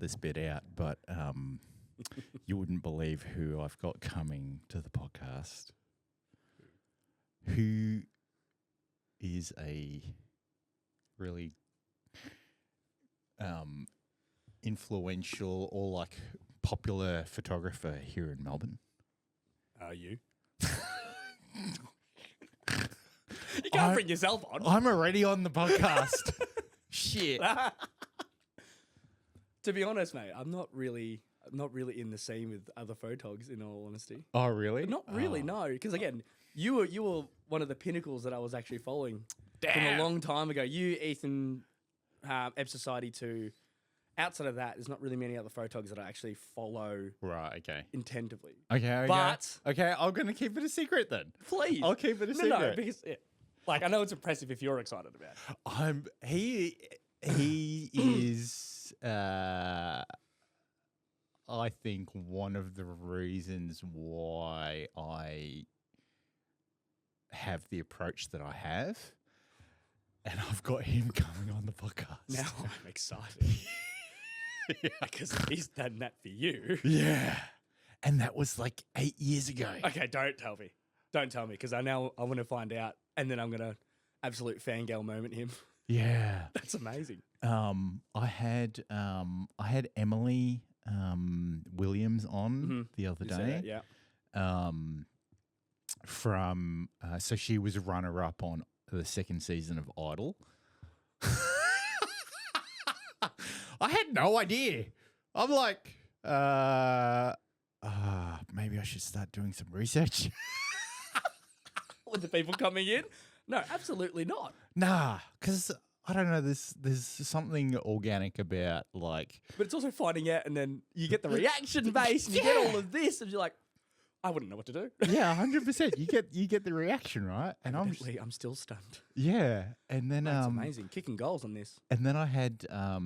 this bit out, but you wouldn't believe who I've got coming to the podcast. Who is a really influential or like popular photographer here in Melbourne. Are you? You can't bring yourself on. I'm already on the podcast. Shit. To be honest, mate, I'm not really in the scene with other photogs, in all honesty. Oh, really? Not really, no. Because again, you were one of the pinnacles that I was actually following from a long time ago. You, Ethan, Ebb Society 2. Outside of that, there's not really many other photogs that I actually follow. Right, okay. Intentively. Okay. But okay, I'm going to keep it a secret then. Please. I'll keep it a secret. No, because I know it's impressive if you're excited about it. He is I think one of the reasons why I have the approach that I have. And I've got him coming on the podcast. Now I'm excited. Because he's done that for you. Yeah. And that was like 8 years ago. Okay, don't tell me. Don't tell me, because I want to find out, and then I'm going to absolute fangirl moment him. Yeah. That's amazing. I had Emily Williams on the other day. That, yeah. So she was a runner-up on the second season of Idol. I had no idea. I'm like, maybe I should start doing some research. With the people coming in? No, absolutely not. Nah, because I don't know. There's something organic about like. But it's also finding out, and then you get the reaction base, and you get all of this, and you're like, I wouldn't know what to do. Yeah, 100%. You get the reaction, right? And I'm still stunned. Yeah, and then That's amazing. Kicking goals on this. And then I had I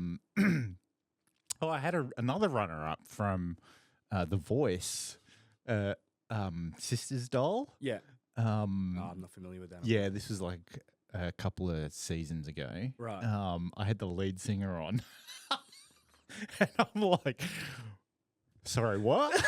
had another runner up from The Voice, Sisters Doll. Yeah. I'm not familiar with that. Yeah, this was like a couple of seasons ago. Right. I had the lead singer on, and I'm like, sorry, what?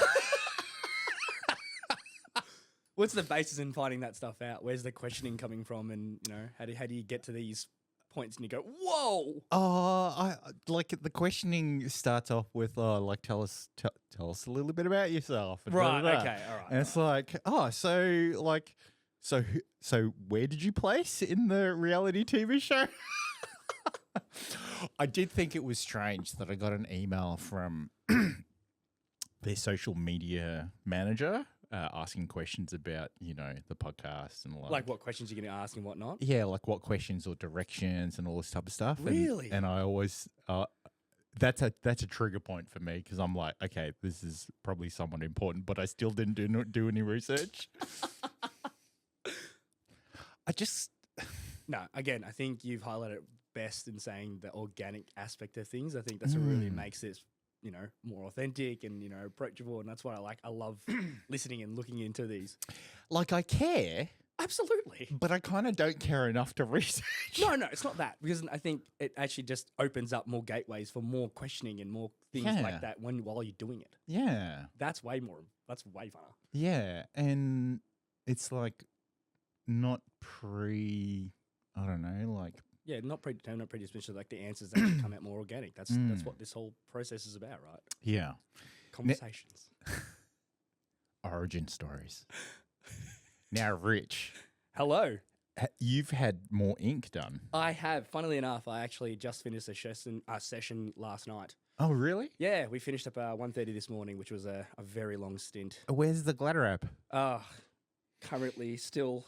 What's the basis in finding that stuff out? Where's the questioning coming from? And, how do you get to these points and you go, whoa? I like the questioning starts off with, tell us a little bit about yourself. And Right, blah, blah, blah. okay, all right. And it's like, so where did you place in the reality TV show? I did think it was strange that I got an email from their social media manager asking questions about, the podcast and like what questions you're going to ask and whatnot? Yeah, like what questions or directions and all this type of stuff. Really? And I always that's a trigger point for me because I'm like, okay, this is probably someone important, but I still didn't do any research. No, again, I think you've highlighted it best in saying the organic aspect of things. I think that's what really makes this, more authentic and, approachable. And that's what I like. I love listening and looking into these. Like I care. Absolutely. But I kind of don't care enough to research. No, it's not that. Because I think it actually just opens up more gateways for more questioning and more things like that while you're doing it. Yeah. That's way funner. Yeah. And it's like not I don't know, like. Yeah, not predetermined, not predisposition. Like the answers actually come out more organic. That's what this whole process is about, right? Yeah. Conversations. Origin stories. Now, Rich. Hello. You've had more ink done. I have. Funnily enough, I actually just finished a session last night. Oh, really? Yeah, we finished up 1:30 this morning, which was a very long stint. Where's the glitter app? Currently still,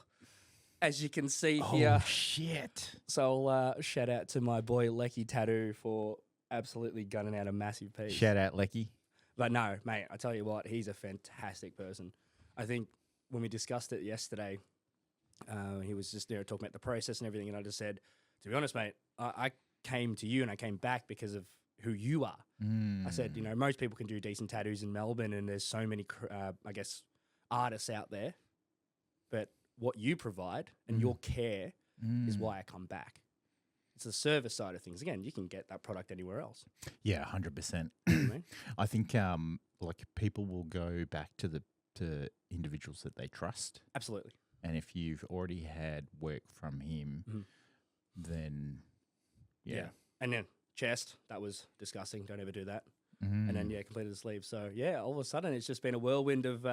as you can see here. Oh, shit. So I'll shout out to my boy Lecky Tattoo for absolutely gunning out a massive piece. Shout out, Lecky. But no, mate, I tell you what, he's a fantastic person. I think when we discussed it yesterday, he was just talking about the process and everything, and I just said, to be honest, mate, I came to you and I came back because of who you are. I said, most people can do decent tattoos in Melbourne, and there's so many, artists out there, but what you provide and your care is why I come back. It's the service side of things. Again, you can get that product anywhere else. Yeah, 100%. You know what I mean? I think like people will go back to individuals that they trust, Absolutely. and if you've already had work from him, Mhm. then yeah. And then chest, that was disgusting. Don't ever do that. Mhm. And then completed the sleeve. So yeah, all of a sudden it's just been a whirlwind of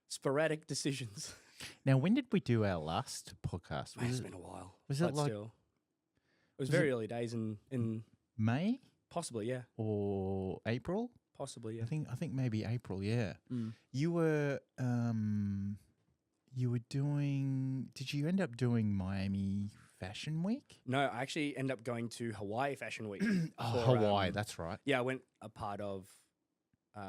sporadic decisions. Now, when did we do our last podcast? Man, it's been a while. was it but like- still. It was was very it- early days in May possibly, yeah. or April? Possibly, yeah. I think maybe April. Yeah, Mm. you were doing. Did you end up doing Miami Fashion Week? No, I actually ended up going to Hawaii Fashion Week. Oh, for, Hawaii. That's right. Yeah, I went a part of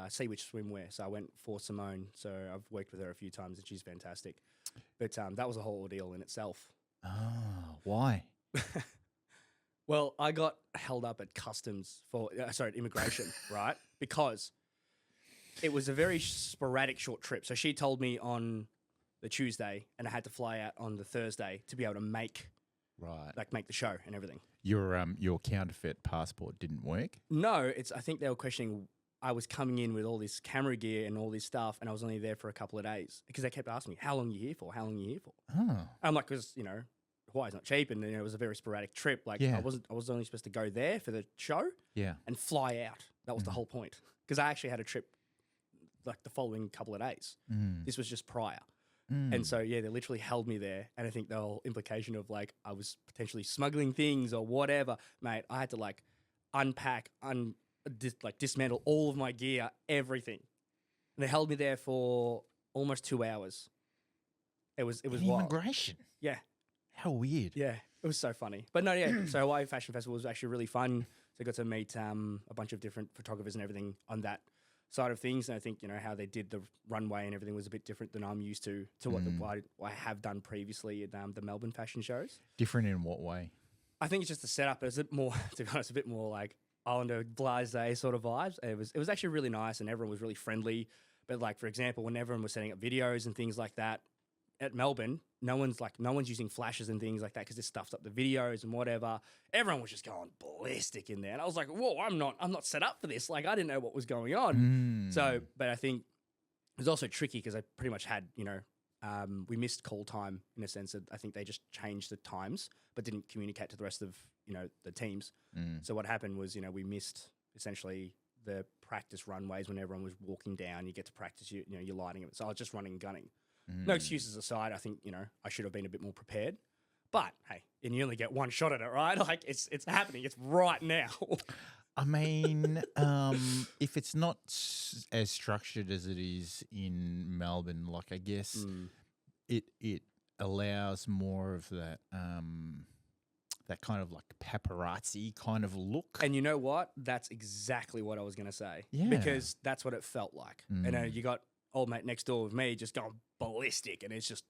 Sea Witch Swimwear. So I went for Simone. So I've worked with her a few times and she's fantastic. But that was a whole ordeal in itself. Oh, why? Well, I got held up at customs for, at immigration, right? Because it was a very sporadic short trip. So she told me on the Tuesday and I had to fly out on the Thursday to be able to make Right. the show and everything. Your counterfeit passport didn't work. No, I think they were questioning. I was coming in with all this camera gear and all this stuff, and I was only there for a couple of days because they kept asking me, "How long are you here for? How long are you here for?" Oh, I'm like, because Hawaii's not cheap, and it was a very sporadic trip. Like, Yeah. I was only supposed to go there for the show yeah. and fly out. That was the whole point. Because I actually had a trip like the following couple of days. Mm. This was just prior. Mm. And so, yeah, they literally held me there. And I think the whole implication of like I was potentially smuggling things or whatever, mate, I had to like unpack, dismantle all of my gear, everything. And they held me there for almost 2 hours. It was In wild. immigration. Yeah. How weird. Yeah. It was so funny. But no, yeah. So Hawaii Fashion Festival was actually really fun. So I got to meet a bunch of different photographers and everything on that side of things. And I think, how they did the runway and everything was a bit different than I'm used to what I have done previously at the Melbourne fashion shows. Different in what way? I think it's just the setup. It was a bit more, to be honest, a bit more like Islander blasé sort of vibes. It was actually really nice and everyone was really friendly. But like, for example, when everyone was setting up videos and things like that at Melbourne, no one's using flashes and things like that because it stuffs up the videos and whatever. Everyone was just going ballistic in there. And I was like, whoa, I'm not set up for this. Like, I didn't know what was going on. Mm. So, but I think it was also tricky because I pretty much had, we missed call time in a sense that I think they just changed the times but didn't communicate to the rest of, the teams. Mm. So what happened was, we missed essentially the practice runways when everyone was walking down. You get to practice, you're lighting it. So I was just running and gunning. No excuses aside, I think, I should have been a bit more prepared. But hey, and you only get one shot at it, right? Like it's happening. It's right now. I mean, if it's not as structured as it is in Melbourne, like I guess it allows more of that that kind of like paparazzi kind of look. And you know what? That's exactly what I was going to say. Yeah. Because that's what it felt like. And you got old mate next door with me just going ballistic and it's just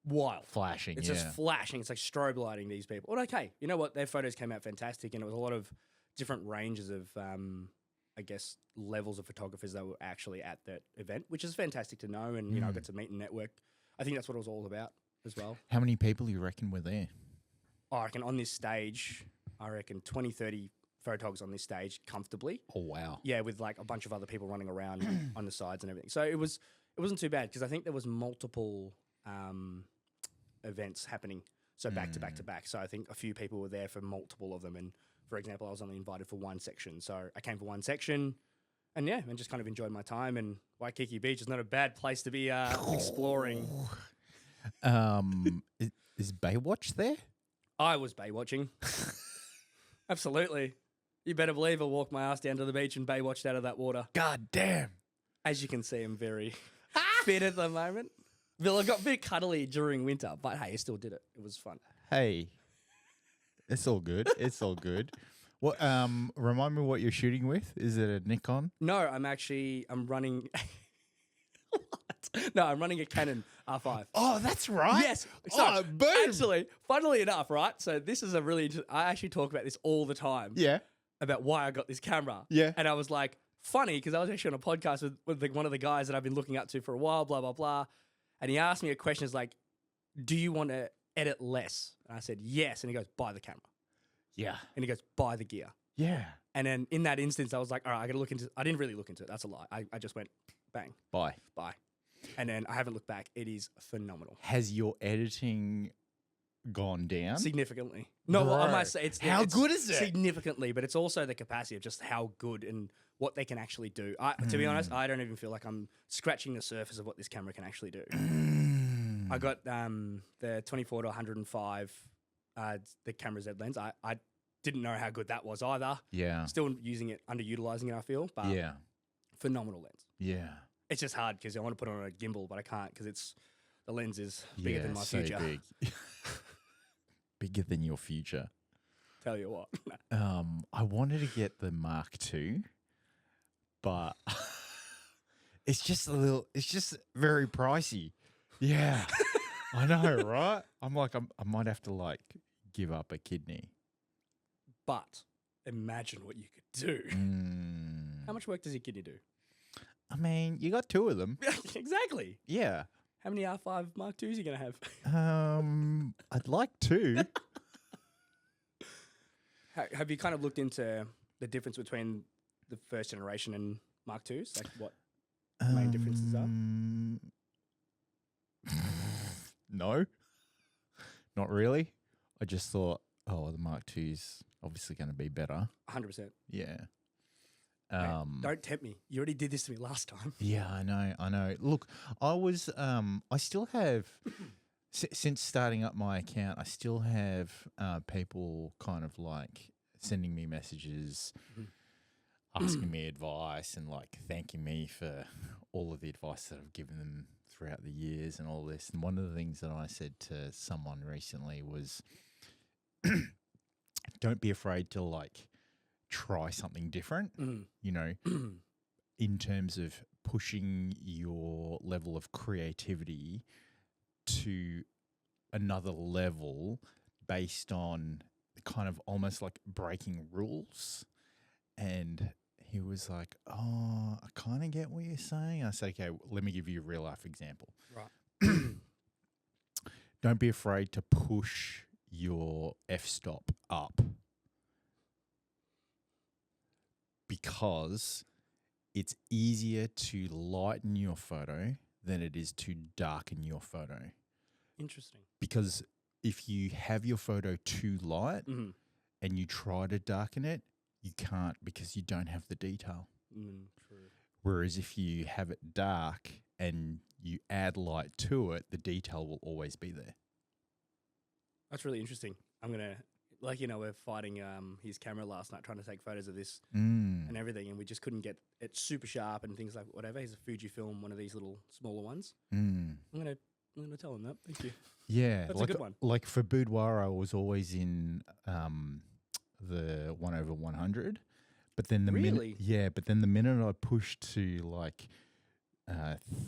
wild. Flashing, It's just flashing. It's like strobe lighting these people. Well, okay. You know what? Their photos came out fantastic and it was a lot of different ranges of, I guess, levels of photographers that were actually at that event, which is fantastic to know. And, I got to meet and network. I think that's what it was all about as well. How many people you reckon were there? I reckon on this stage, 20, 30 photogs on this stage comfortably. Oh, wow. Yeah, with like a bunch of other people running around on the sides and everything. So it wasn't too bad because I think there was multiple events happening. So back to back to back. So I think a few people were there for multiple of them. And for example, I was only invited for one section. So I came for one section and and just kind of enjoyed my time. And Waikiki Beach is not a bad place to be exploring. Is Baywatch there? I was bay watching. Absolutely. You better believe I walked my ass down to the beach and bay watched out of that water. God damn. As you can see, I'm very fit at the moment. Bill, I got a bit cuddly during winter, but hey, I still did it. It was fun. Hey, it's all good. It's all good. What? Remind me what you're shooting with. Is it a Nikon? No, I'm running. What? No, I'm running a Canon R5. Oh, that's right. Yes. So, Oh, boom. actually, funnily enough, right? So this is a really I actually talk about this all the time. Yeah. About why I got this camera. Yeah. And I was like, funny, because I was actually on a podcast with one of the guys that I've been looking up to for a while, blah, blah, blah. And he asked me a question, is like, do you want to edit less? And I said, yes. And he goes, buy the camera. Yeah. And he goes, buy the gear. Yeah. And then in that instance, I was like, all right, I got to look into. I didn't really look into it. That's a lie. I just went, bang, Bye. buy, and then I haven't looked back. It is phenomenal. Has your editing gone down? Significantly. No, well, I Bro, must say it's how it's good is it? Significantly, but it's also the capacity of just how good and what they can actually do. To be honest, I don't even feel like I'm scratching the surface of what this camera can actually do. I got the 24 to 105, the camera Z lens. I didn't know how good that was either. Yeah. Still using it, underutilizing it, I feel. But Yeah. phenomenal lens. Yeah. It's just hard because I want to put it on a gimbal, but I can't because the lens is bigger than my so future. big. Bigger than your future. Tell you what. I wanted to get the Mark II, but it's just very pricey. Yeah. I know, right? I'm like, I might have to like give up a kidney. But imagine what you could do. How much work does your kidney do? I mean, you got 2 of them. Exactly. Yeah. How many R5 Mark IIs are you going to have? I'd like 2. Have you kind of looked into the difference between the first generation and Mark IIs? Like what the main differences are? No, not really. I just thought, oh, the Mark II's obviously going to be better. 100%. Yeah. Mate, don't tempt me. You already did this to me last time. Yeah, I know. Look, I still have, since starting up my account, I still have people kind of like sending me messages, asking me advice and like thanking me for all of the advice that I've given them throughout the years and all this. And one of the things that I said to someone recently was, don't be afraid to like try something different, you know, in terms of pushing your level of creativity to another level based on kind of almost like breaking rules. And he was like, oh, I kind of get what you're saying. I said, okay, let me give you a real life example. Right. Don't be afraid to push your f-stop up, because it's easier to lighten your photo than it is to darken your photo. Interesting. Because if you have your photo too light and you try to darken it, you can't because you don't have the detail. True. Whereas if you have it dark and you add light to it, the detail will always be there. That's really interesting. I'm going to, like, we're fighting his camera last night trying to take photos of this and everything, and we just couldn't get it super sharp and things like whatever. He's a Fujifilm, one of these little smaller ones. I'm gonna tell him that. Thank you. Yeah. That's like a good one. Like for boudoir, I was always in the 1/100, but then the minute I pushed to like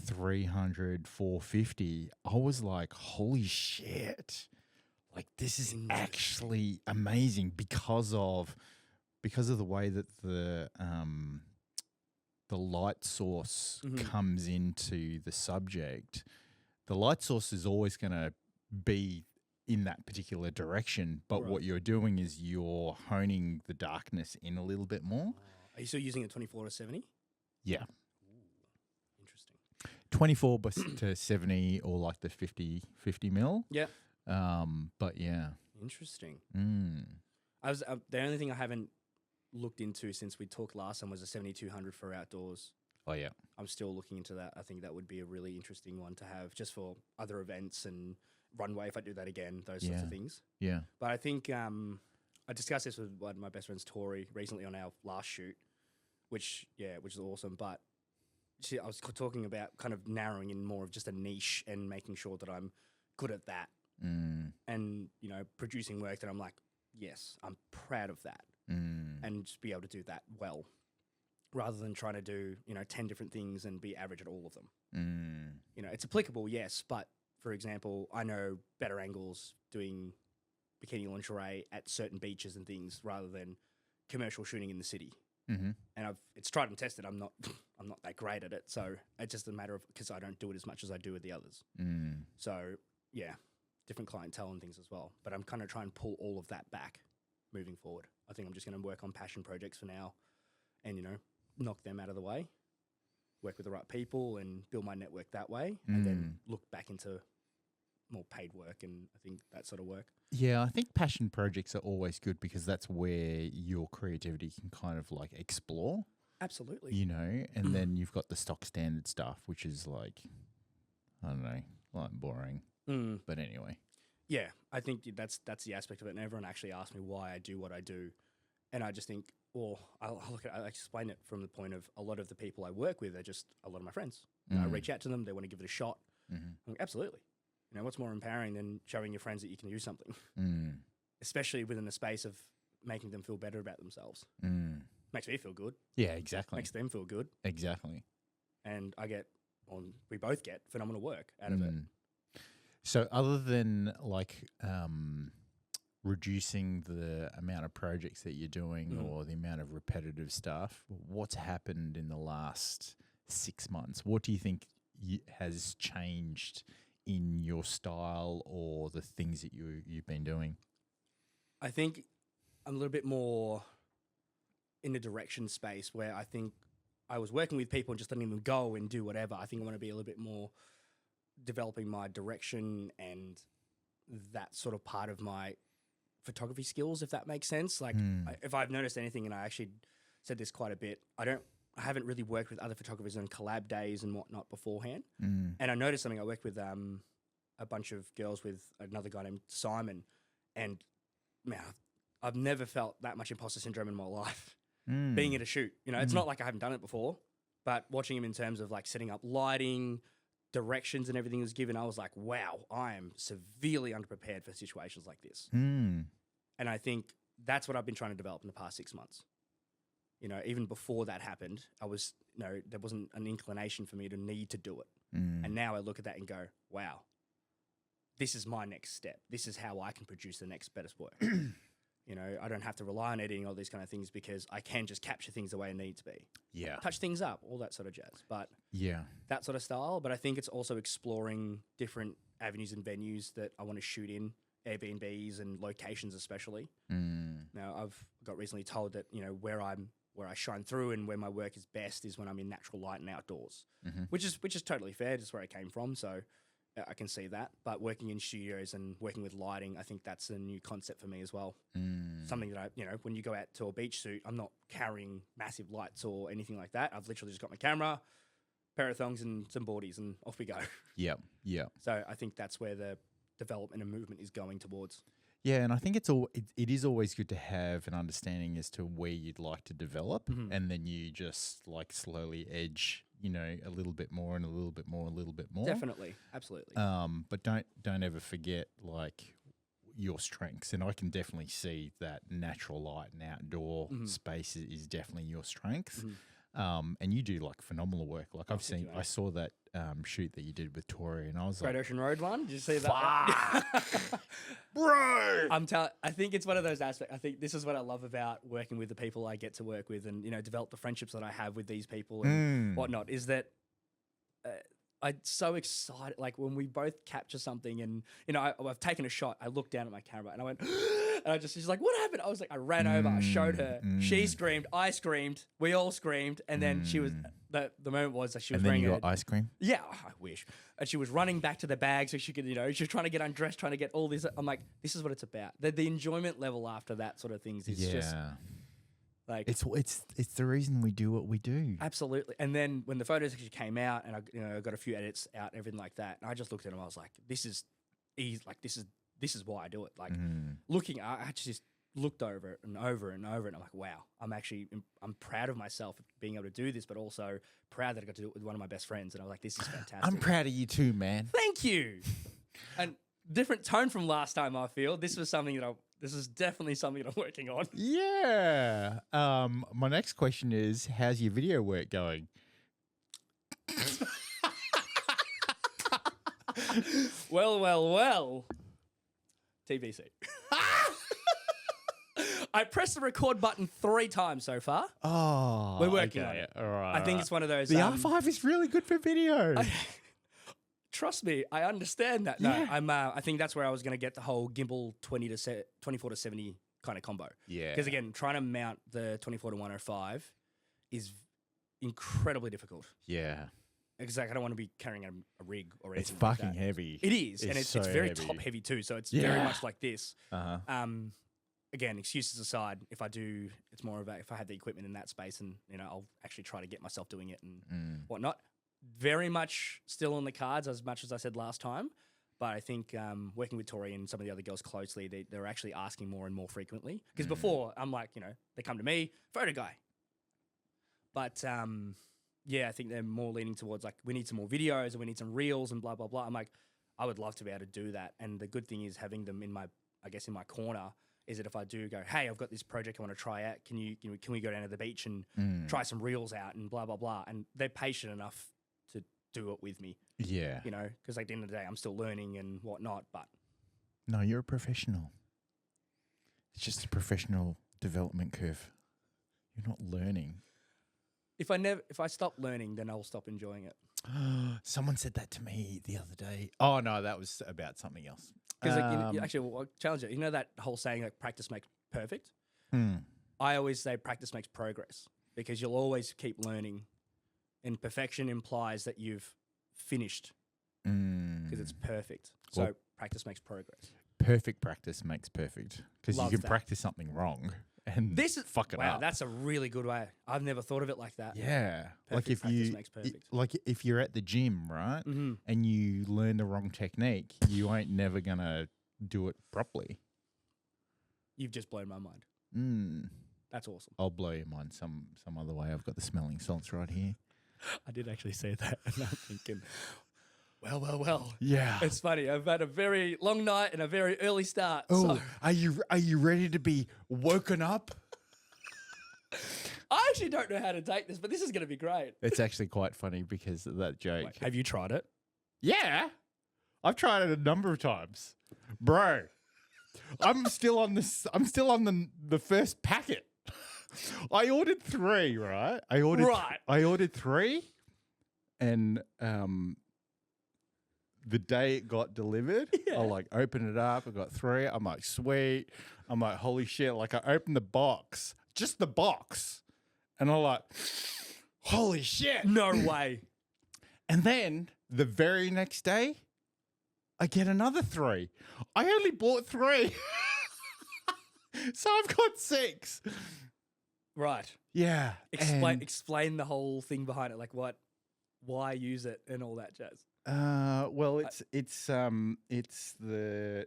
300, 450, I was like, holy shit. Like this is actually amazing because of the way that the light source comes into the subject. The light source is always going to be in that particular direction, but what you're doing is you're honing the darkness in a little bit more. Are you still using a 24 to 70? Yeah. Ooh, interesting. 24 to 70 or like the 50 mil. Yeah. But yeah. Interesting. I was the only thing I haven't looked into since we talked last time was a 7200 for outdoors. Oh yeah. I'm still looking into that. I think that would be a really interesting one to have just for other events and runway if I do that again, those sorts of things. Yeah. But I think I discussed this with one of my best friends, Tori, recently on our last shoot, which is awesome. But I was talking about kind of narrowing in more of just a niche and making sure that I'm good at that. And, producing work that I'm like, yes, I'm proud of that. And just be able to do that well, rather than trying to do, 10 different things and be average at all of them. It's applicable, yes, but for example, I know better angles doing bikini lingerie at certain beaches and things rather than commercial shooting in the city. And it's tried and tested. I'm not that great at it, so it's just a matter of because I don't do it as much as I do with the others. So yeah, different clientele and things as well. But I'm kind of trying to pull all of that back. moving forward. I think I'm just going to work on passion projects for now and, knock them out of the way, work with the right people and build my network that way, and then look back into more paid work and I think that sort of work. Yeah, I think passion projects are always good because that's where your creativity can kind of like explore. Absolutely. And then you've got the stock standard stuff, which is like, I don't know, like boring. But anyway. Yeah, I think that's the aspect of it. And everyone actually asks me why I do what I do. And I just think, well, I explain it from the point of a lot of the people I work with are just a lot of my friends. I reach out to them. They want to give it a shot. I'm like, absolutely. What's more empowering than showing your friends that you can do something, especially within the space of making them feel better about themselves. Makes me feel good. Yeah, exactly. Makes them feel good. Exactly. And we both get phenomenal work out of it. So other than like reducing the amount of projects that you're doing or the amount of repetitive stuff, what's happened in the last 6 months? What do you think has changed in your style or the things that you've been doing? I think I'm a little bit more in the direction space where I think I was working with people and just letting them go and do whatever. I think I want to be a little bit more developing my direction and that sort of part of my photography skills, if that makes sense. Like if I've noticed anything, and I actually said this quite a bit, I haven't really worked with other photographers on collab days and whatnot beforehand. And I noticed something. I worked with a bunch of girls with another guy named Simon, and man, I've never felt that much imposter syndrome in my life. Being at a shoot, it's not like I haven't done it before, but watching him in terms of like setting up lighting, directions and everything was given, I was like, wow, I am severely underprepared for situations like this. And I think that's what I've been trying to develop in the past 6 months. Even before that happened, I was, there wasn't an inclination for me to need to do it. And now I look at that and go, wow, this is my next step. This is how I can produce the next better work. I don't have to rely on editing, all these kind of things, because I can just capture things the way it needs to be. Yeah. Touch things up, all that sort of jazz. But yeah, that sort of style. But I think it's also exploring different avenues and venues that I want to shoot in, Airbnbs and locations especially. Now, I've got recently told that, where I shine through and where my work is best is when I'm in natural light and outdoors, which is totally fair. Just where I came from. So I can see that. But working in studios and working with lighting, I think that's a new concept for me as well. Something that when you go out to a beach shoot, I'm not carrying massive lights or anything like that. I've literally just got my camera, pair of thongs and some boardies, and off we go. Yeah. So I think that's where the development and movement is going towards. Yeah, and I think it is always good to have an understanding as to where you'd like to develop, and then you just like slowly edge, a little bit more and a little bit more, a little bit more. Definitely, absolutely. But don't ever forget like your strengths, and I can definitely see that natural light and outdoor space is definitely your strength. And you do like phenomenal work. Like I saw that shoot that you did with Tori, and I was Great like, Ocean Road one. Did you see that? bro. I think it's one of those aspects. I think this is what I love about working with the people I get to work with, and develop the friendships that I have with these people and whatnot. Is that I'm so excited. Like when we both capture something, and I've taken a shot. I looked down at my camera and I went. And she's like, what happened? I was like, I ran over, I showed her. She screamed, I screamed, we all screamed. And then she was, the moment was that she was wearing ice cream? Yeah, I wish. And she was running back to the bag so she could, she was trying to get undressed, trying to get all this. I'm like, this is what it's about. The enjoyment level after that sort of things is just like. It's the reason we do what we do. Absolutely. And then when the photos actually came out and I got a few edits out, everything like that. And I just looked at them, I was like, this is easy. Like, this is why I do it. Like I just looked over it and over and over, and I'm like, wow, I'm proud of myself for being able to do this, but also proud that I got to do it with one of my best friends. And I'm like, this is fantastic. I'm proud of you too, man. Thank you. And different tone from last time. I feel this is definitely something that I'm working on. Yeah. My next question is, how's your video work going? Well. TBC. I pressed the record button 3 times so far. Oh, we're working on it. All right. I think it's one of those. The R5 is really good for video. Trust me, I understand that. No, I think that's where I was going to get the whole gimbal 24 to 70 kind of combo. Yeah. Because again, trying to mount the 24 to 105 is incredibly difficult. Yeah. Because like, I don't want to be carrying a rig or It's anything like fucking that. heavy. It is, and It's it's so very heavy. top heavy too. So it's very Yeah. much like this. Uh-huh. Again, excuses aside, if I do, it's more of a, if I had the equipment in that space and, I'll actually try to get myself doing it and whatnot. Very much still on the cards as much as I said last time. But I think working with Tori and some of the other girls closely, they're actually asking more and more frequently. Because before, I'm like, they come to me, photo guy. But I think they're more leaning towards like, we need some more videos and we need some reels and blah, blah, blah. I'm like, I would love to be able to do that. And the good thing is having them in my corner is that if I do go, hey, I've got this project I want to try out. Can we go down to the beach and try some reels out and blah, blah, blah. And they're patient enough to do it with me. Yeah. Because like at the end of the day, I'm still learning and whatnot. But No, you're a professional. It's just a professional development curve. You're not learning. if I stop learning, then I'll stop enjoying it. Someone said that to me the other day. Oh, no, that was about something else. Because actually, I'll challenge it. You know that whole saying like practice makes perfect? I always say practice makes progress because you'll always keep learning. And perfection implies that you've finished because it's perfect. So Well, practice makes progress. perfect practice makes perfect because you Love can that. practice something wrong and fuck it wow, up. that's a really good way. I've never thought of it like that. Yeah. Like Perfect if practice makes perfect. like if you're at the gym, right? Mm-hmm. And you learn the wrong technique, you ain't never going to do it properly. You've just blown my mind. That's awesome. I'll blow your mind some other way. I've got the smelling salts right here. I did actually say that, and I'm thinking, well. Yeah. It's funny. I've had a very long night and a very early start. Oh, So are you ready to be woken up? I actually don't know how to take this, but this is going to be great. It's actually quite funny because of that joke. Wait, have you tried it? Yeah. I've tried it a number of times. Bro, I'm still on the first packet. I ordered 3, right? I ordered 3 and the day it got delivered, I like opened it up, I got 3. I'm like, sweet. I'm like, holy shit. Like I opened the box, just the box. And I'm like, holy shit. No way. And then the very next day, I get another 3. I only bought 3. So I've got 6. Right. Yeah. Explain the whole thing behind it, like why use it and all that jazz. Well, it's the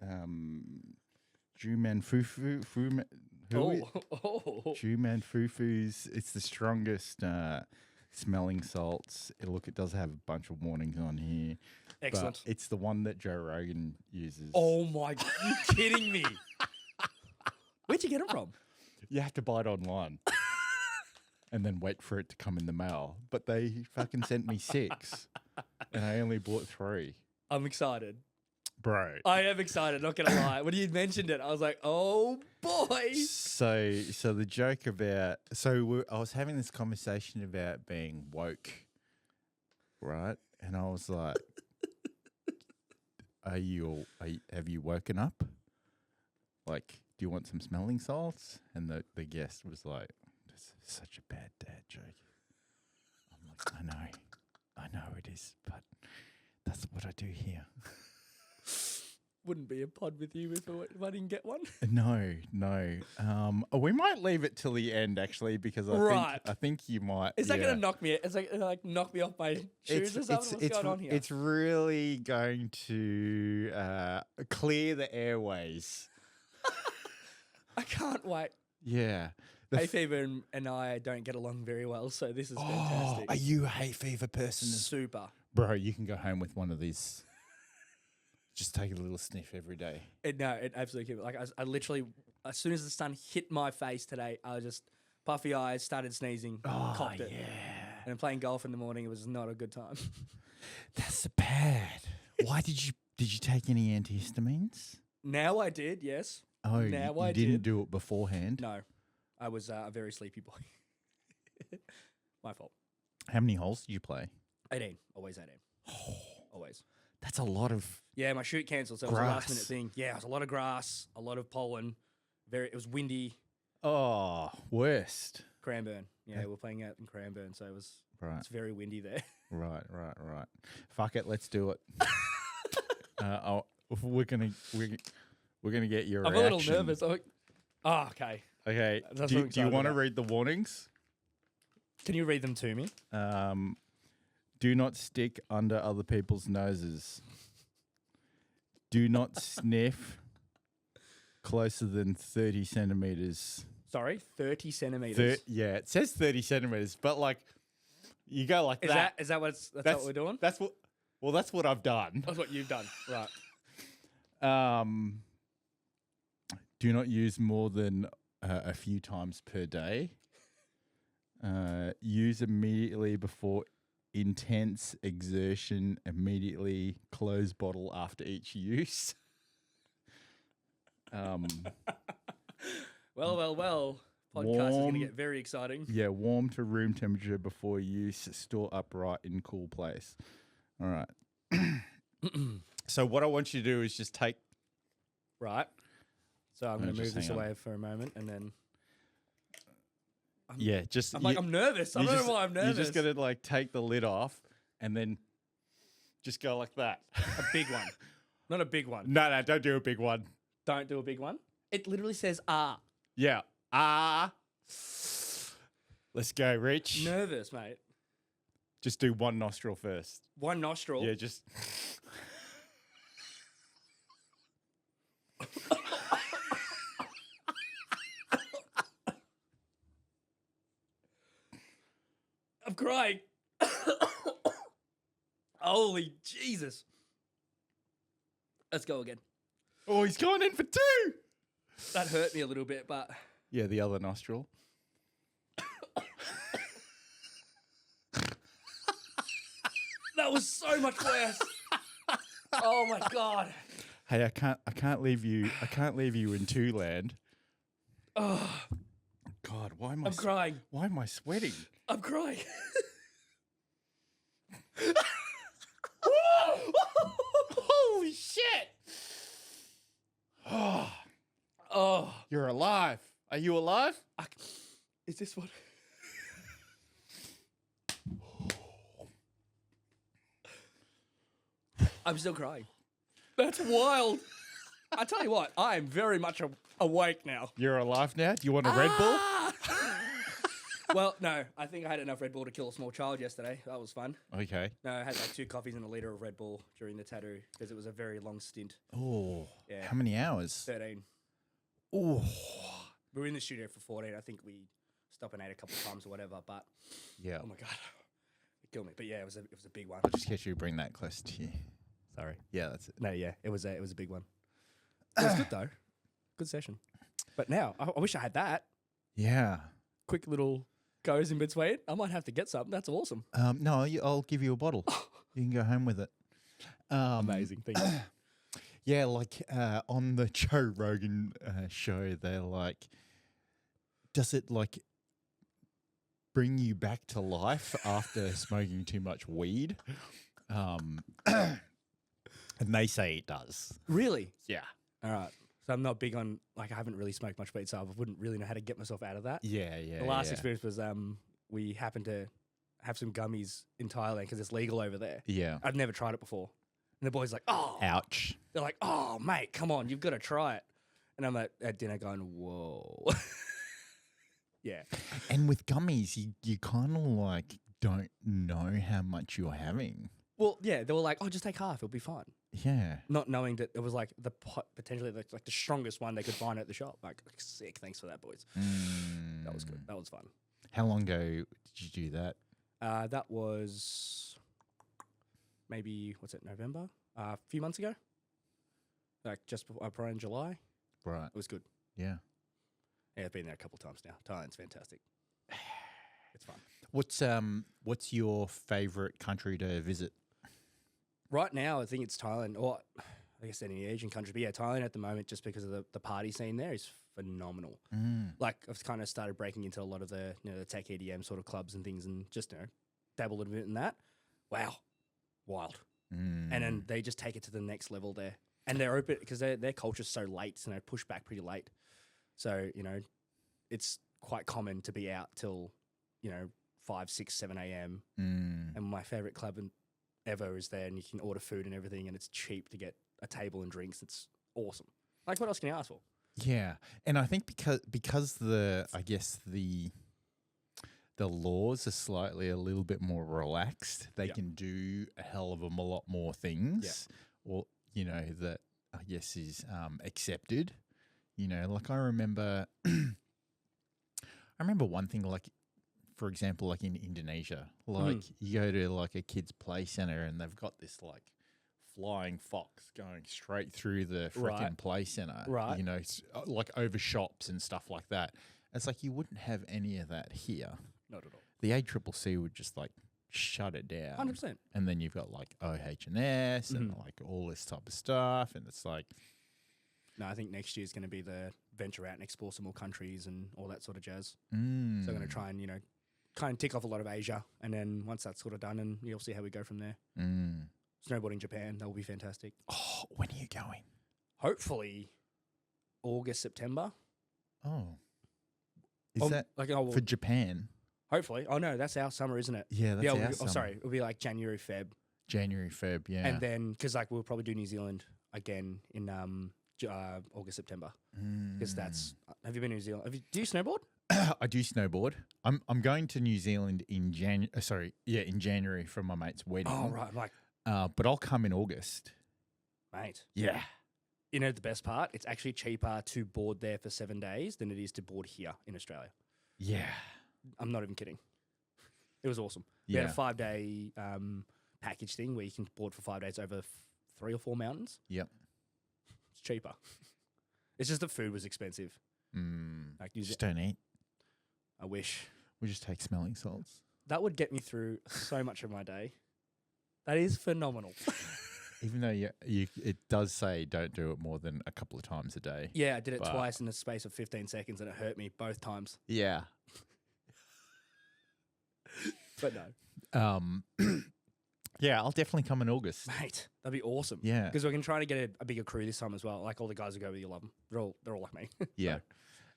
Juman Fufu Juman Fufu's. It's the strongest smelling salts. It does have a bunch of warnings on here. Excellent. But it's the one that Joe Rogan uses. Oh my god, you kidding me? Where'd you get it from? You have to buy it online. And then wait for it to come in the mail. But they fucking sent me 6. And I only bought 3. I'm excited. Bro. I am excited, not gonna lie. When you mentioned it, I was like, oh boy. So the joke about... I was having this conversation about being woke, right? And I was like, have you woken up? Like, do you want some smelling salts? And the guest was like, this is such a bad dad joke. I'm like, I know it is, but that's what I do here. Wouldn't be a pod with you if I didn't get one. No. We might leave it till the end actually because I think you might. Is that going to knock me? Is that like knock me off my shoes or something? What's going on here? It's really going to clear the airways. I can't wait. Yeah. Hay fever and I don't get along very well, so this is fantastic. Are you a hay fever person? Super. Bro, you can go home with one of these. Just take a little sniff every day. It absolutely can. Like I literally, as soon as the sun hit my face today, I was just puffy eyes, started sneezing, copped it. And playing golf in the morning, it was not a good time. That's bad. Why did you take any antihistamines? Now I did, yes. Oh, now you didn't do it beforehand? No, I was a very sleepy boy. My fault. How many holes did you play? 18. Always 18. Always. That's a lot of... Yeah, my shoot cancelled, so it was a last minute thing. Yeah, it was a lot of grass, a lot of pollen, It was windy. Oh, worst. Cranbourne. Yeah, we're playing out in Cranbourne, so Right. it's very windy there. Right. Fuck it, let's do it. We're gonna get your I'm reaction. a little nervous. Okay. Okay. That's Do what I'm you excited want to about. read the warnings? Can you read them to me? Do not stick under other people's noses. Do not sniff closer than 30 centimeters. Sorry, 30 centimeters. Yeah, it says 30 centimeters, but like you go like that. Is that what we're doing? That's what I've done. That's what you've done, right? Do not use more than a few times per day. Use immediately before intense exertion. Immediately close bottle after each use. Well. Podcast is going to get very exciting. Yeah, warm to room temperature before use. Store upright in cool place. All right. So what I want you to do is just take. Right. So I'm going to just move this hang on. away for a moment, and then I'm nervous. I don't know why I'm nervous. You're just gonna like take the lid off and then just go like that. A big one, not a big one. No, don't do a big one. Don't do a big one. It literally says "ah." Yeah. Let's go, Rich. Nervous, mate. Just do one nostril first. One nostril. Yeah, just. I'm crying. Holy Jesus. Let's go again. Oh, he's going in for two. That hurt me a little bit, but Yeah, the other nostril. that was so much worse. Oh my God. Hey, I can't leave you in two land. Oh, God, why am I'm crying. Why am I sweating? I'm crying. Holy shit! Oh, Oh, you're alive. Are you alive? is this what? I'm still crying. That's wild. I tell you what, I am very much awake now. You're alive now? Do you want a Red Bull? Ah! Well, no, I think I had enough Red Bull to kill a small child yesterday. That was fun. Okay. No, I had like 2 coffees and a liter of Red Bull during the tattoo because it was a very long stint. Oh, Yeah. how many hours? 13. Oh, We were in the studio for 14. I think we stopped and ate a couple of times or whatever. But yeah. oh my God, it killed me. But yeah, it was a big one. I'll just get you to bring that close to you. Sorry. Yeah, that's it. No, yeah, it was a big one. It was good though. Good session. But now I wish I had that. Yeah. Quick little goes in between. I might have to get something. That's awesome. No, I'll give you a bottle. You can go home with it. Amazing. Thank you. Yeah, like on the Joe Rogan show, they're like, does it like bring you back to life after smoking too much weed? And they say it does. Really? Yeah. All right. So I'm not big on, like, I haven't really smoked much weed, so I wouldn't really know how to get myself out of that. Yeah. The last experience was we happened to have some gummies in Thailand because it's legal over there. Yeah. I'd never tried it before. And the boys like, oh. Ouch. They're like, oh, mate, come on, you've got to try it. And I'm at dinner going, whoa. Yeah. And with gummies, you kind of like don't know how much you're having. Well, yeah, they were like, oh, just take half, it'll be fine. Yeah. Not knowing that it was like potentially like the strongest one they could find at the shop. Like, sick, thanks for that, boys. That was good. That was fun. How long ago did you do that? That was maybe, November? A few months ago. Like just before, probably in July. Right. It was good. Yeah. Yeah, I've been there a couple of times now. Thailand's fantastic. It's fun. What's your favorite country to visit? Right now, I think it's Thailand, or I guess any Asian country. But yeah, Thailand at the moment, just because of the party scene there, is phenomenal. Like, I've kind of started breaking into a lot of the the tech EDM sort of clubs and things, and just dabble a little bit in that. Wow, wild. And then they just take it to the next level there, and they're open because their culture's so late, so they push back pretty late. So, it's quite common to be out till, 5, 6, 7 a.m. Mm. And my favorite club ever is there, and you can order food and everything, and it's cheap to get a table and drinks. It's awesome. Like, what else can you ask for? Yeah, and I think because the laws are slightly a little bit more relaxed, they can do a hell of a lot more things, or that I guess is accepted. Like I remember one thing, like for example, like in Indonesia, like you go to like a kids' play center and they've got this like flying fox going straight through the freaking play center, Right. Like over shops and stuff like that. It's like you wouldn't have any of that here. Not at all. The ACCC would just like shut it down. 100%. And then you've got like OH&S and like all this type of stuff, and it's like, No, I think next year's going to be the venture out and explore some more countries and all that sort of jazz. So mm, I'm going to try and, kind of tick off a lot of Asia. And then once that's sort of done, and you'll see how we go from there. mm. Snowboarding Japan, that will be fantastic. Oh, when are you going? Hopefully August, September. Oh, is that for Japan? Hopefully. Oh, no, that's our summer, isn't it? Yeah, that's our summer. Sorry. It'll be like January, Feb. January, Feb, yeah. And then, because we'll probably do New Zealand again in August, September. Because that's, have you been to New Zealand? Do you snowboard? I do snowboard. I'm going to New Zealand in January for my mate's wedding. Oh, right. Like, but I'll come in August. mate. Yeah. You know the best part? It's actually cheaper to board there for 7 days than it is to board here in Australia. Yeah. I'm not even kidding. It was awesome. We Yeah. had a 5-day package thing where you can board for 5 days over 3 or 4 mountains. Yep. It's cheaper. It's just the food was expensive. Like Just don't eat. I wish. We just take smelling salts. That would get me through so much of my day. That is phenomenal. Even though it does say don't do it more than a couple of times a day. Yeah, I did it twice in the space of 15 seconds and it hurt me both times. Yeah. But no. Yeah, I'll definitely come in August. Mate, that'd be awesome. Yeah. Because we're going to try to get a bigger crew this time as well. Like all the guys who go with you love them. They're all like me. Yeah.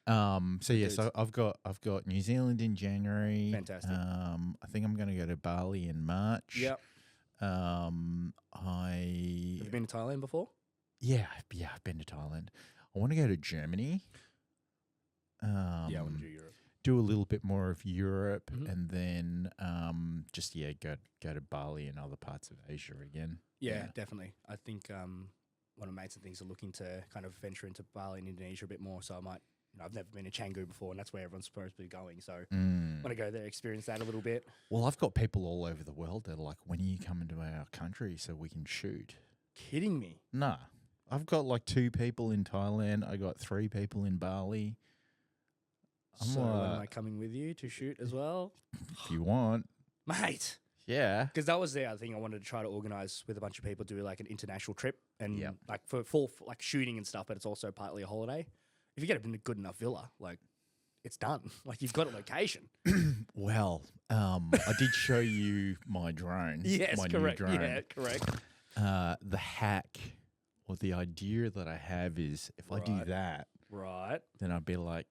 So I've got New Zealand in January. Fantastic. I think I'm going to go to Bali in March. Yep. Have Have you been to Thailand before? I've been to Thailand. I want to go to Germany. I want to do Europe. Do a little bit more of Europe, Mhm. and then go to Bali and other parts of Asia again. Yeah, definitely. I think one of my mates and things are looking to kind of venture into Bali and Indonesia a bit more. So I might, I've never been to Canggu before, and that's where everyone's supposed to be going. So I want to go there, experience that a little bit. Well, I've got people all over the world that are like, when are you coming to our country so we can shoot? Kidding me? Nah. I've got like 2 people in Thailand. I got 3 people in Bali. So am I coming with you to shoot as well? If you want. Mate. Yeah. Because that was the other thing I wanted to try to organize with a bunch of people, do like an international trip and Yep. like for full like shooting and stuff, but it's also partly a holiday. If you get a good enough villa, like it's done. Like you've got a location. Well, I did show you my drone. Yes, my correct. New drone. Yeah, correct. The hack or the idea that I have is if I do Right. that, Right. then I'd be like,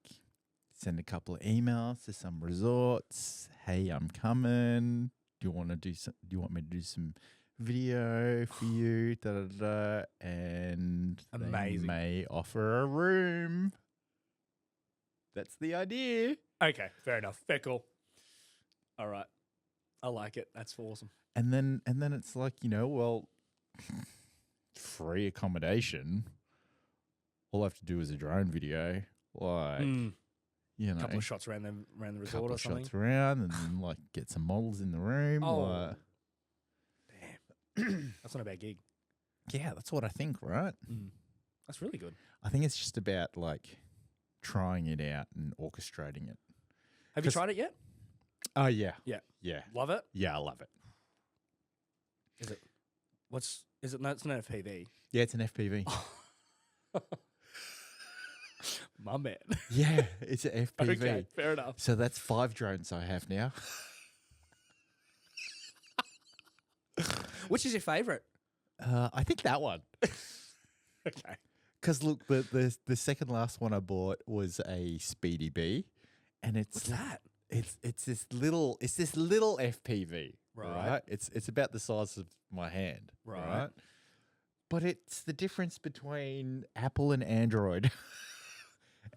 send a couple of emails to some resorts. Hey, I'm coming. Do you want me to do some video for you? Da, da, da, and they Amazing. may offer a room. That's the idea. Okay, fair enough. Fair call. All right. I like it. That's awesome. And then it's like, well, free accommodation. All I have to do is a drone video. Like, A couple of shots around the resort couple or of something. shots around, and then like get some models in the room. Oh. like- Damn. That's not a bad gig. yeah, that's what I think, right? That's really good. I think it's just about like trying it out and orchestrating it. Have you tried it yet? Oh yeah, Yeah. yeah, Love it? yeah. I love it. Is it? Is it? No, it's not FPV. Yeah, it's an FPV. My man. Yeah, it's an FPV. Okay, fair enough. So that's 5 drones I have now. Which is your favourite? I think that one. Okay. Because look, the second last one I bought was a Speedy B, and What's that? It's this little FPV, Right. right? It's about the size of my hand, right? But it's the difference between Apple and Android,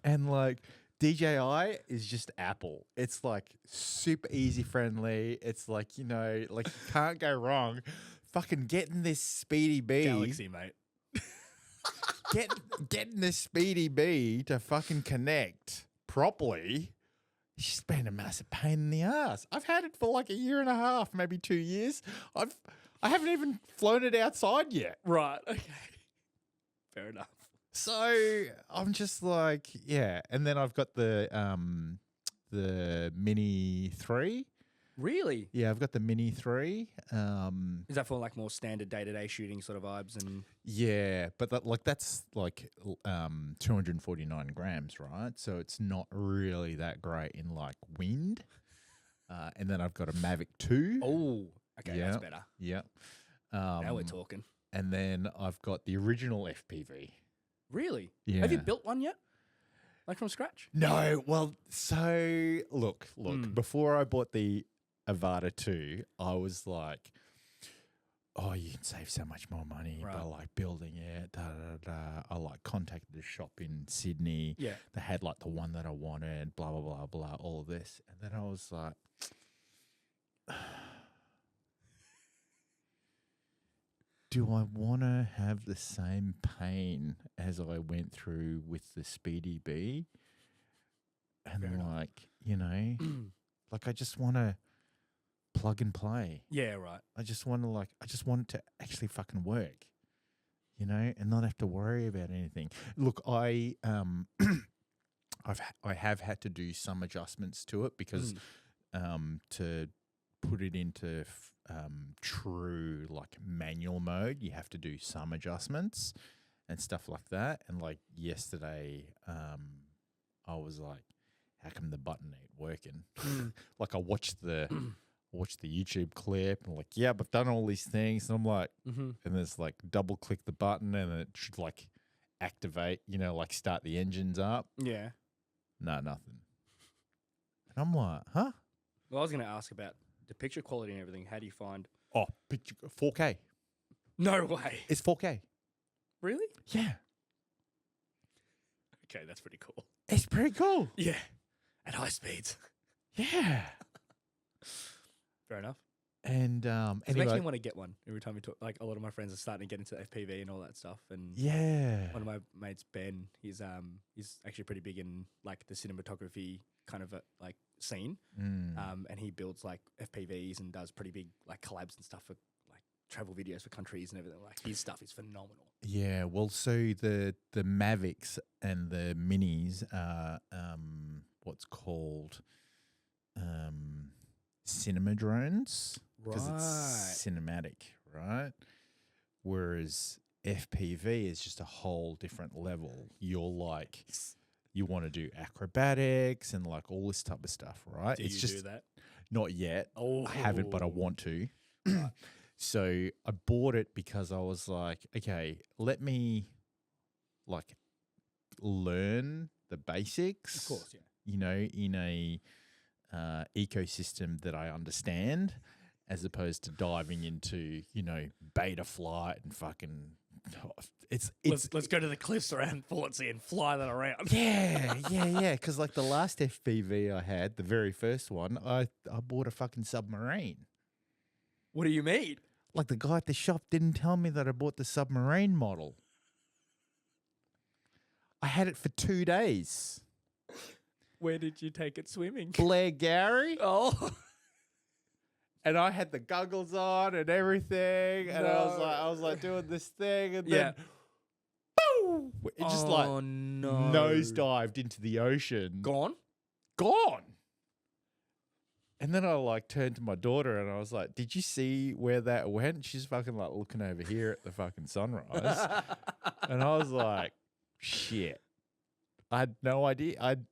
and like DJI is just Apple. It's like super easy friendly. It's like like you can't go wrong. Fucking getting this Speedy B, Galaxy, mate. getting this Speedy B to fucking connect properly. It's just been a massive pain in the ass. I've had it for like a year and a half, maybe 2 years. I haven't even flown it outside yet. Right. Okay. Fair enough. So I'm just like, yeah. And then I've got the Mini 3. Really? Yeah, I've got the Mini 3. Is that for like more standard day-to-day shooting sort of vibes? And Yeah, but that's like 249 grams, right? So it's not really that great in like wind. And then I've got a Mavic 2. oh, okay, that's Yeah. better. Yeah. Now we're talking. And then I've got the original FPV. Really? Yeah. Have you built one yet? Like from scratch? No, well, so look, before I bought the Avata 2, I was like, oh, you can save so much more money by like building it. Da, da, da. I like contacted the shop in Sydney. Yeah. They had like the one that I wanted, blah, blah, blah, blah, all of this. And then I was like, do I want to have the same pain as I went through with the Speedy B? And Fair enough. like, like I just want to plug and play. Yeah, right. I just want it to actually fucking work, and not have to worry about anything. Look, I have had to do some adjustments to it because to put it into true like manual mode, you have to do some adjustments and stuff like that. And like yesterday, I was like, how come the button ain't working? Like I watched the YouTube clip and like, yeah, I've done all these things. And I'm like, and there's like double click the button and it should like activate, like start the engines up. Yeah. No, nothing. And I'm like, huh? Well, I was going to ask about the picture quality and everything. How do you find? Oh, picture 4K. No way. It's 4K. Really? Yeah. Okay, that's pretty cool. It's pretty cool. Yeah. At high speeds. Yeah. Fair enough. And It anyway, makes me want to get one every time we talk. Like a lot of my friends are starting to get into FPV and all that stuff. And yeah. one of my mates, Ben, he's actually pretty big in like the cinematography kind of like scene. And he builds like FPVs and does pretty big like collabs and stuff for like travel videos for countries and everything. Like his stuff is phenomenal. Yeah, well, so the Mavics and the Minis are what's called cinema drones because it's cinematic, right? Whereas FPV is just a whole different level. You want to do acrobatics and like all this type of stuff, right? Do it's you just do that? not yet. Oh, I haven't, but I want to. Right. So I bought it because I was like, okay, let me like learn the basics. Of course, yeah. In a ecosystem that I understand, as opposed to diving into beta flight and fucking. Let's go to the cliffs around Portsea and fly that around. Yeah. Because like the last FPV I had, the very first one, I bought a fucking submarine. What do you mean? Like the guy at the shop didn't tell me that I bought the submarine model. I had it for 2 days. Where did you take it swimming? Blair Gowrie. Oh. And I had the goggles on and everything. And I was like doing this thing and then boom! It just nosedived into the ocean. Gone? And then I like turned to my daughter and I was like, did you see where that went? She's fucking like looking over here at the fucking sunrise. And I was like, shit. I had no idea. I'd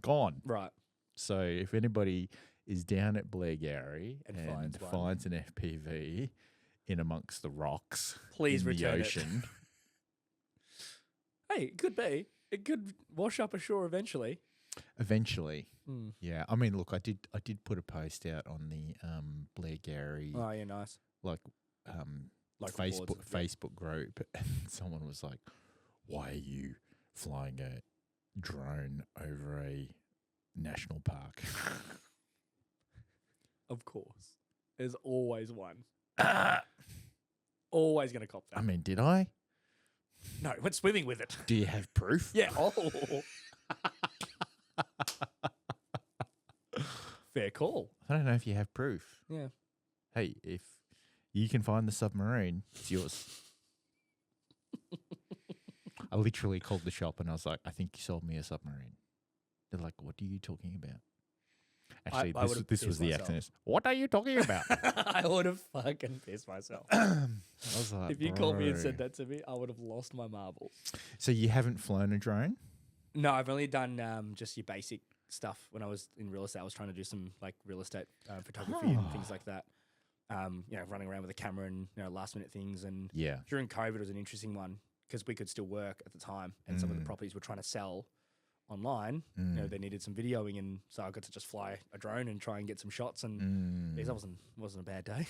gone. Right. So if anybody is down at Blair Gowrie and finds an FPV in amongst the rocks Please in the return it. ocean, Hey, it could be. It could wash up ashore eventually. Eventually. Mm. Yeah. I mean, look, I did put a post out on the Blair Gary Oh, yeah, nice. like Local Facebook boards, yeah. Facebook group, and someone was like, "Why are you flying a drone over a national park?" Of course. There's always one. Always going to cop that. I mean, did I? No, went swimming with it. Do you have proof? Yeah. Oh. Fair call. I don't know if you have proof. Yeah. Hey, if you can find the submarine, it's yours. I literally called the shop and I was like, I think you sold me a submarine. They're like, what are you talking about? Actually, I would've this was pissed the myself. accent. What are you talking about? I would have fucking pissed myself. I was like, If you called me and said "Bro." that to me, I would have lost my marbles. So you haven't flown a drone? No, I've only done just your basic stuff. When I was in real estate, I was trying to do some like real estate photography and things like that. Running around with a camera and last minute things. And Yeah. during COVID, it was an interesting one because we could still work at the time, and some of the properties were trying to sell online. They needed some videoing, and so I got to just fly a drone and try and get some shots. And that wasn't a bad day.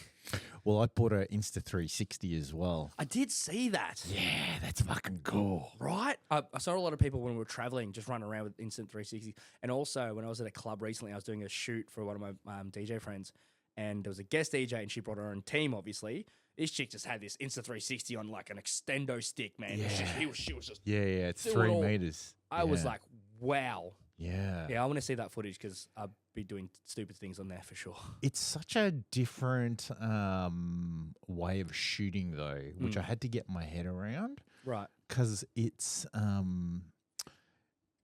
Well, I bought a Insta360 as well. I did see that. Yeah, that's fucking cool. Right? I saw a lot of people when we were traveling just running around with Instant 360. And also, when I was at a club recently, I was doing a shoot for one of my DJ friends, and there was a guest DJ, and she brought her own team, obviously. This chick just had this Insta 360 on like an extendo stick, man. Yeah. She was just... Yeah, it's doing 3 all- meters. I was Yeah. like, wow. Yeah. Yeah, I want to see that footage because I'll be doing stupid things on there for sure. It's such a different way of shooting, though, which I had to get my head around. Right. Because it's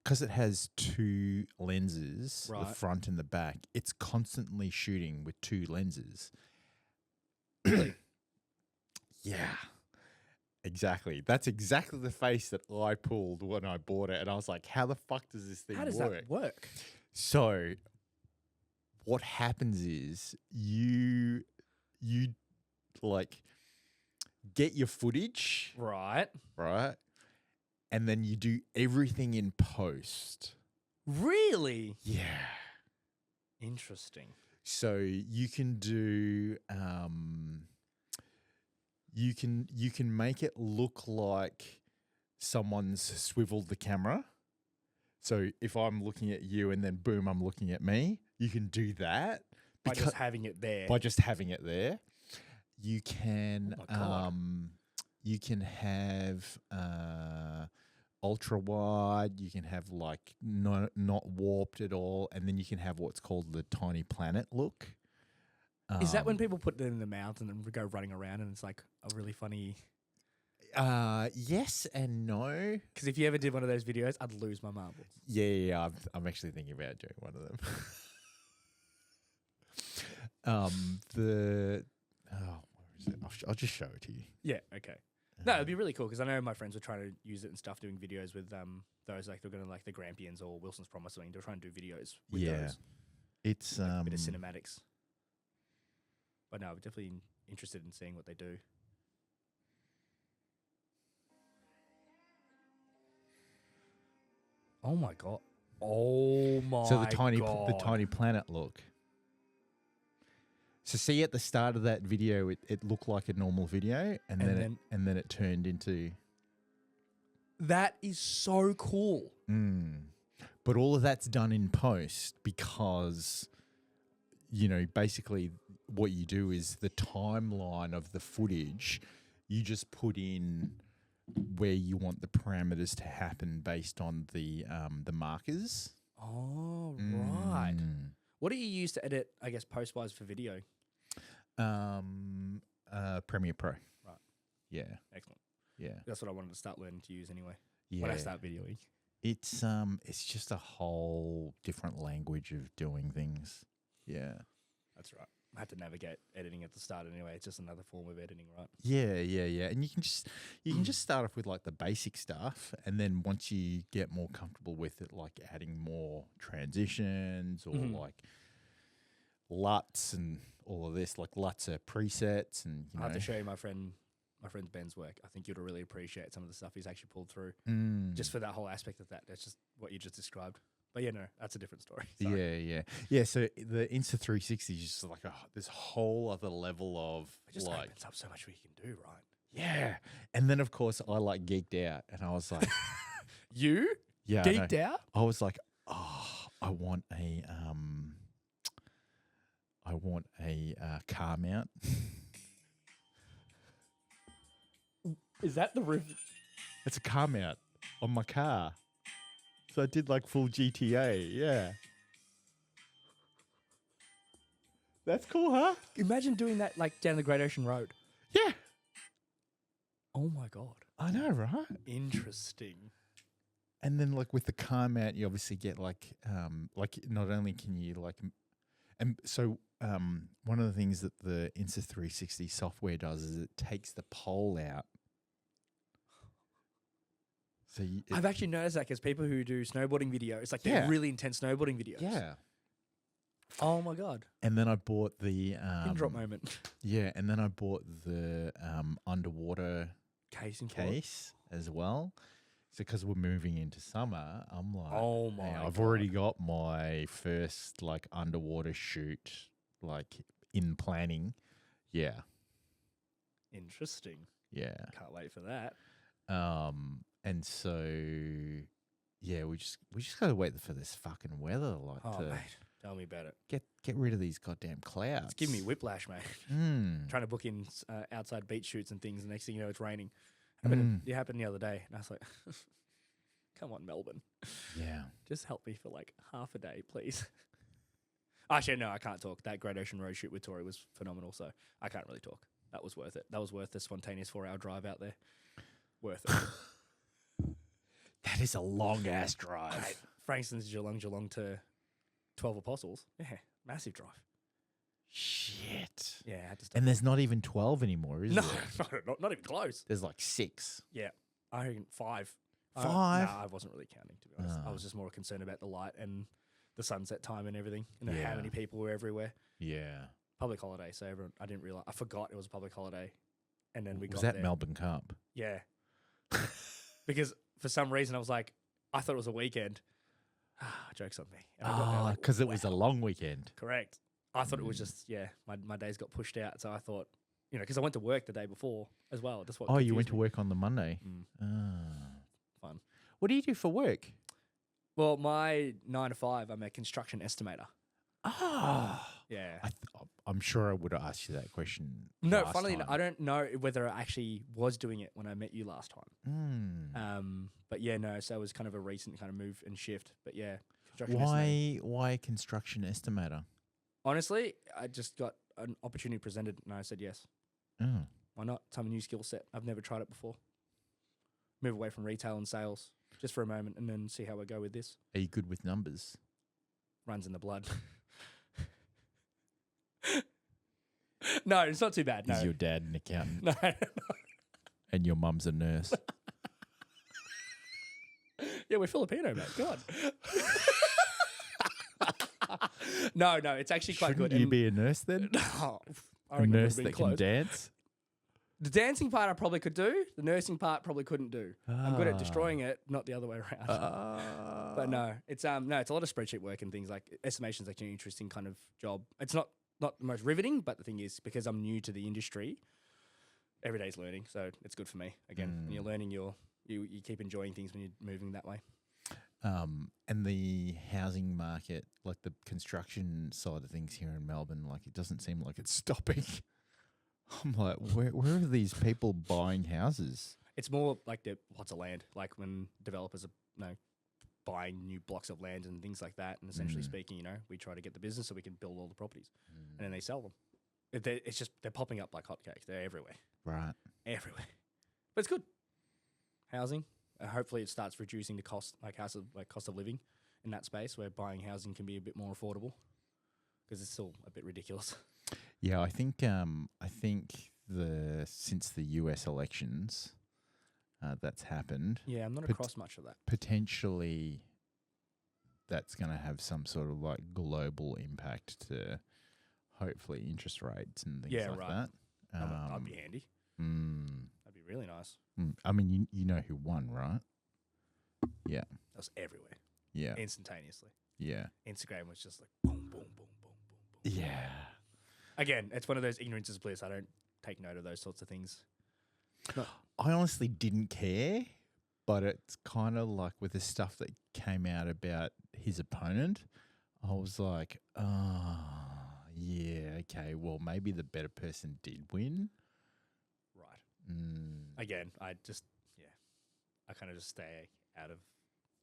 because it has 2 lenses, the Right. front and the back. It's constantly shooting with 2 lenses. Really? Yeah, exactly. That's exactly the face that I pulled when I bought it, and I was like, "How the fuck does this thing How does work?" that work? So, what happens is you like get your footage, Right. right? And then you do everything in post. Really? Yeah. Interesting. So you can do you can make it look like someone's swiveled the camera. So if I'm looking at you and then boom, I'm looking at me, you can do that By just having it there. by just having it there. You can Oh my God. you can have ultra wide, you can have like not warped at all, and then you can have what's called the tiny planet look. Is that when people put it in the mouth and then go running around and it's like a really funny... Yes and no. Because if you ever did one of those videos, I'd lose my marbles. Yeah. I'm actually thinking about doing one of them. Where is it? I'll just show it to you. Yeah, okay. No, it'd be really cool because I know my friends were trying to use it and stuff, doing videos with those, like they're going to like the Grampians or Wilson's Promise or something. They're trying to do videos with those. It's Like a bit of cinematics. But no, I'm definitely interested in seeing what they do. Oh my God. Oh my God. so the tiny planet look. So see at the start of that video, it looked like a normal video, and then it turned into. That is so cool. But all of that's done in post because, basically what you do is the timeline of the footage, you just put in where you want the parameters to happen based on the markers. Oh, right. What do you use to edit, I guess, post-wise for video? Premiere Pro. Right. Yeah. Excellent. Yeah. That's what I wanted to start learning to use anyway. Yeah. When I start videoing. It's just a whole different language of doing things. Yeah. That's right. I had to navigate editing at the start anyway. It's just another form of editing, right? Yeah. And you can just start off with like the basic stuff, and then once you get more comfortable with it, like adding more transitions or like LUTs and all of this, like LUTs are presets, and I have to show you my friend my friend Ben's work, I think you'd really appreciate some of the stuff he's actually pulled through, just for that whole aspect of that. That's just what you just described. But yeah, no, that's a different story. Sorry. Yeah. So the Insta360 is just like this whole other level of It just like, opens up so much we can do, right? yeah. And then of course I like geeked out, and I was like, You yeah, geeked out? I was like, oh, I want a car mount. Is that the roof? It's a car mount on my car. So I did like full GTA. Yeah. That's cool, huh? Imagine doing that like down the Great Ocean Road. Yeah. Oh my God. I know, right? Interesting. And then like with the car mount, you obviously get like not only can you like, and so one of the things that the Insta360 software does is it takes the pole out. So I've actually noticed that because people who do snowboarding videos, like they're really intense snowboarding videos. Yeah. Oh my God. And then I bought the Pin drop moment. Yeah, and then I bought the underwater case as well. So because we're moving into summer, I'm like, oh my God. I've already got my first like underwater shoot like in planning. Yeah. Interesting. Yeah. Can't wait for that. And so yeah, we just gotta wait for this fucking weather like to mate, tell me about it. get rid of these goddamn clouds. It's giving me whiplash, mate. Trying to book in outside beach shoots and things, and next thing you know, it's raining. It happened the other day, and I was like, come on, Melbourne. Yeah. Just help me for like half a day, please. Actually, no, I can't talk. That Great Ocean Road shoot with Tori was phenomenal, so I can't really talk. That was worth it. That was worth the spontaneous 4-hour drive out there. Worth it. That is a long ass drive. Mate, Frankston's Geelong to 12 Apostles. Yeah, massive drive. Shit. Yeah, I had to stop. And there's not even 12 anymore, is No, there? not even close. There's like 6. Yeah, I reckon 5. 5? Nah, I wasn't really counting, to be honest. I was just more concerned about the light and the sunset time and everything, and how many people were everywhere. Yeah. Public holiday, so everyone. I didn't realize. I forgot it was a public holiday, and then we got Was that there. Melbourne Cup? Yeah, because for some reason I was like, I thought it was a weekend. Joke's on me. And I got there like, because it was a long weekend. Correct. I thought it was just my days got pushed out, so I thought, because I went to work the day before as well. That's what. You went to work on the Monday. Fun. What do you do for work? Well, my 9 to 5, I'm a construction estimator. Yeah. I'm sure I would have asked you that question. No, funnily enough, I don't know whether I actually was doing it when I met you last time. But yeah, no. So it was kind of a recent kind of move and shift. But yeah, why construction estimator? Honestly, I just got an opportunity presented, and I said yes. Why not? It's a new skill set. I've never tried it before. Move away from retail and sales just for a moment, and then see how I go with this. Are you good with numbers? Runs in the blood. No, it's not too bad. No. Is your dad an accountant? No. And your mum's a nurse? Yeah, we're Filipino, mate. God. No, it's actually quite Shouldn't good. you be a nurse then? No, A nurse that can dance? The dancing part I probably could do. The nursing part probably couldn't do. I'm good at destroying it, not the other way around. But no, it's a lot of spreadsheet work and things like estimation's actually an interesting kind of job. It's not the most riveting, but the thing is, because I'm new to the industry, every day's learning, so it's good for me. Again, when you're learning, you keep enjoying things when you're moving that way. And the housing market, like the construction side of things here in Melbourne, like it doesn't seem like it's stopping. I'm like, where are these people buying houses? It's more like lots of land, like when developers are buying new blocks of land and things like that. And essentially speaking, we try to get the business so we can build all the properties, and then they sell them. It's just they're popping up like hotcakes. They're everywhere, right? Everywhere, but it's good. Housing. Hopefully, it starts reducing the cost, cost of living in that space, where buying housing can be a bit more affordable, because it's still a bit ridiculous. Yeah, I think since the US elections, that's happened. Yeah, I'm not across much of that. Potentially, that's going to have some sort of like global impact to hopefully interest rates and things like that. That'd be handy. nice. I mean, you know who won, right? Yeah. That was everywhere, Yeah. instantaneously. Yeah. Instagram was just like boom, boom, boom, boom, boom, boom. Yeah. Again, it's one of those ignorance is bliss. I don't take note of those sorts of things. No. I honestly didn't care, but it's kind of like with the stuff that came out about his opponent, I was like, yeah, okay, well, maybe the better person did win. Right. Again, I kind of just stay out of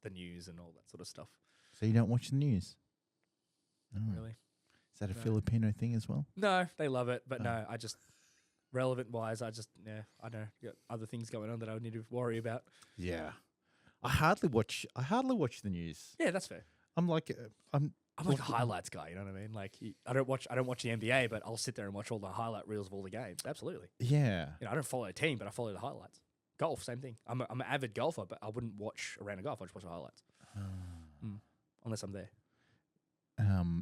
the news and all that sort of stuff. So you don't watch the news? Oh. Really? Is that a Filipino thing as well? No, they love it, but no, I just relevant wise, I don't know, got other things going on that I would need to worry about. Yeah, I hardly watch the news. Yeah, that's fair. I'm like a highlights guy. You know what I mean? Like I don't watch the NBA, but I'll sit there and watch all the highlight reels of all the games. Absolutely. Yeah. You know, I don't follow a team, but I follow the highlights. Golf, same thing. I'm an avid golfer, but I wouldn't watch a round of golf. I just watch the highlights. Unless I'm there.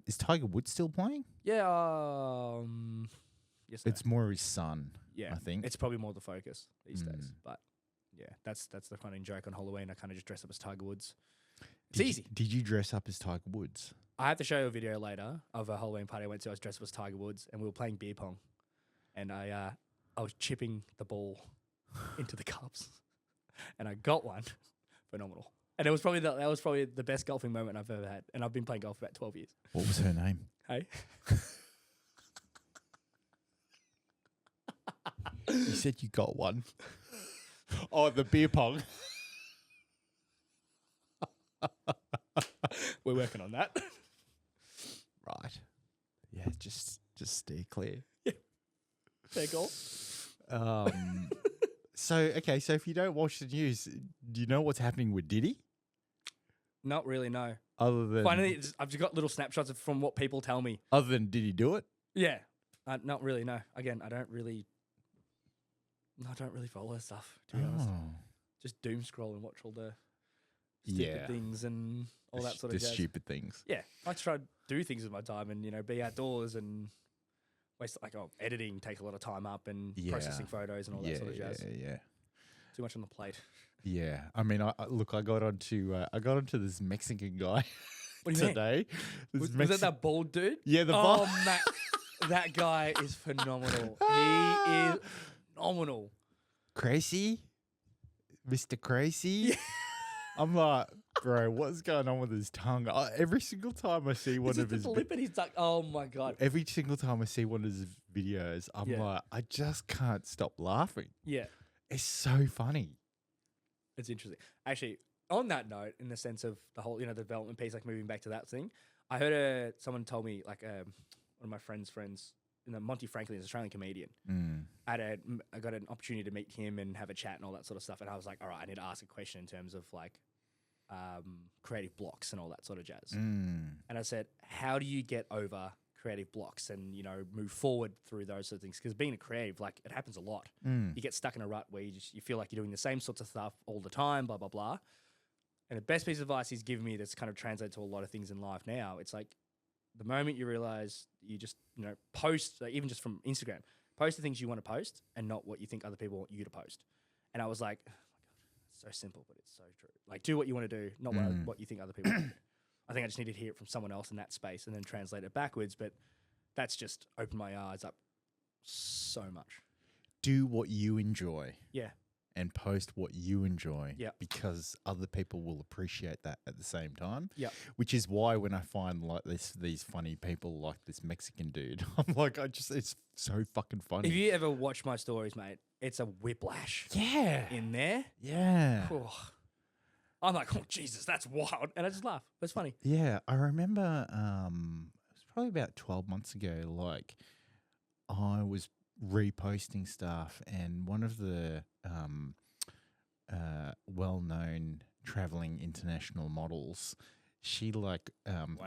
Is Tiger Woods still playing? Yeah. Yes. It's more his son. Yeah, I think it's probably more the focus these days. But yeah, that's the funny joke on Halloween. I kind of just dress up as Tiger Woods. It's easy. Did you dress up as Tiger Woods? I have to show you a video later of a Halloween party I went to. I was dressed up as Tiger Woods, and we were playing beer pong, and I was chipping the ball into the cups, and I got one. Phenomenal. And that was probably the best golfing moment I've ever had. And I've been playing golf for about 12 years. What was her name? Hey. You said you got one. Oh, the beer pong. We're working on that. Right. Yeah, just steer clear. Yeah. Fair goal. So if you don't watch the news, do you know what's happening with Diddy? Not really, no. Other than Finally, I've just got little snapshots from what people tell me. Other than did he do it? Yeah. Not really, no. Again, I don't really follow stuff, to be honest. Just doom scroll and watch all the stupid things and all that sort of jazz. Stupid things. Yeah. I like to try to do things with my time and, be outdoors and waste, editing takes a lot of time up and processing photos and all that sort of jazz. Yeah. Too much on the plate. Yeah. I mean, I got onto this Mexican guy What do you today. mean? Was that bald dude? Yeah, the bald. Oh, man. That guy is phenomenal. He is phenomenal. Crazy? Mr. Crazy? Yeah. I'm like, bro, what's going on with his tongue? Every single time I see one of his lip and his tongue. Oh my god! Every single time I see one of his videos, I'm like, I just can't stop laughing. Yeah, it's so funny. It's interesting. Actually, on that note, in the sense of the whole, the development piece, moving back to that thing, I heard someone told me, one of my friends, Monty Franklin is an Australian comedian. I got an opportunity to meet him and have a chat and all that sort of stuff. And I was like, all right, I need to ask a question in terms of creative blocks and all that sort of jazz. And I said, how do you get over creative blocks and, move forward through those sort of things? Because being a creative, it happens a lot. You get stuck in a rut where you feel like you're doing the same sorts of stuff all the time, blah, blah, blah. And the best piece of advice he's given me that's kind of translated to a lot of things in life now, it's like, the moment you realize you just, post, even just from Instagram, post the things you want to post and not what you think other people want you to post. And I was like, oh my God, it's so simple, but it's so true. Do what you want to do, not what you think other people want to do. I think I just needed to hear it from someone else in that space and then translate it backwards. But that's just opened my eyes up so much. Do what you enjoy. Yeah. And post what you enjoy. Yeah. Because other people will appreciate that at the same time. Yeah. Which is why when I find these funny people like this Mexican dude, I'm like, it's so fucking funny. If you ever watch my stories, mate, it's a whiplash. Yeah. In there. Yeah. Oh. I'm like, oh Jesus, that's wild. And I just laugh. It's funny. Yeah. I remember it was probably about 12 months ago, I was reposting stuff and one of the well-known traveling international models, she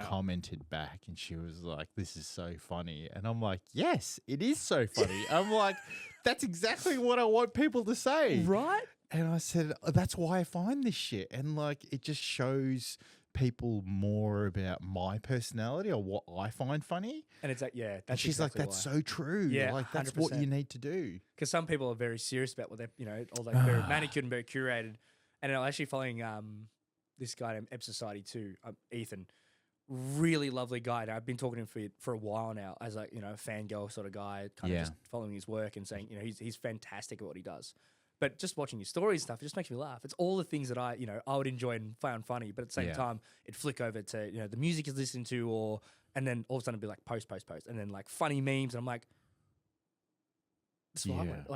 commented back and she was like, this is so funny. And I'm like, yes, it is so funny. I'm like, that's exactly what I want people to say. Right? And I said, that's why I find this shit. And it just shows people more about my personality or what I find funny. And it's like, yeah, that's And she's exactly like, that's why. so true. Yeah, like that's what 100%. you need to do. Because some people are very serious about what they're, all like very manicured and very curated. And I'm actually following this guy named Ebb Society too, Ethan. Really lovely guy. And I've been talking to him for a while now as like, a fangirl sort of guy, kind of just following his work and saying, he's fantastic at what he does. But just watching his stories and stuff, it just makes me laugh. It's all the things that I would enjoy and found funny, but at the same time, it'd flick over to, the music he's listening to and then all of a sudden it'd be like post, and then like funny memes. And I'm like,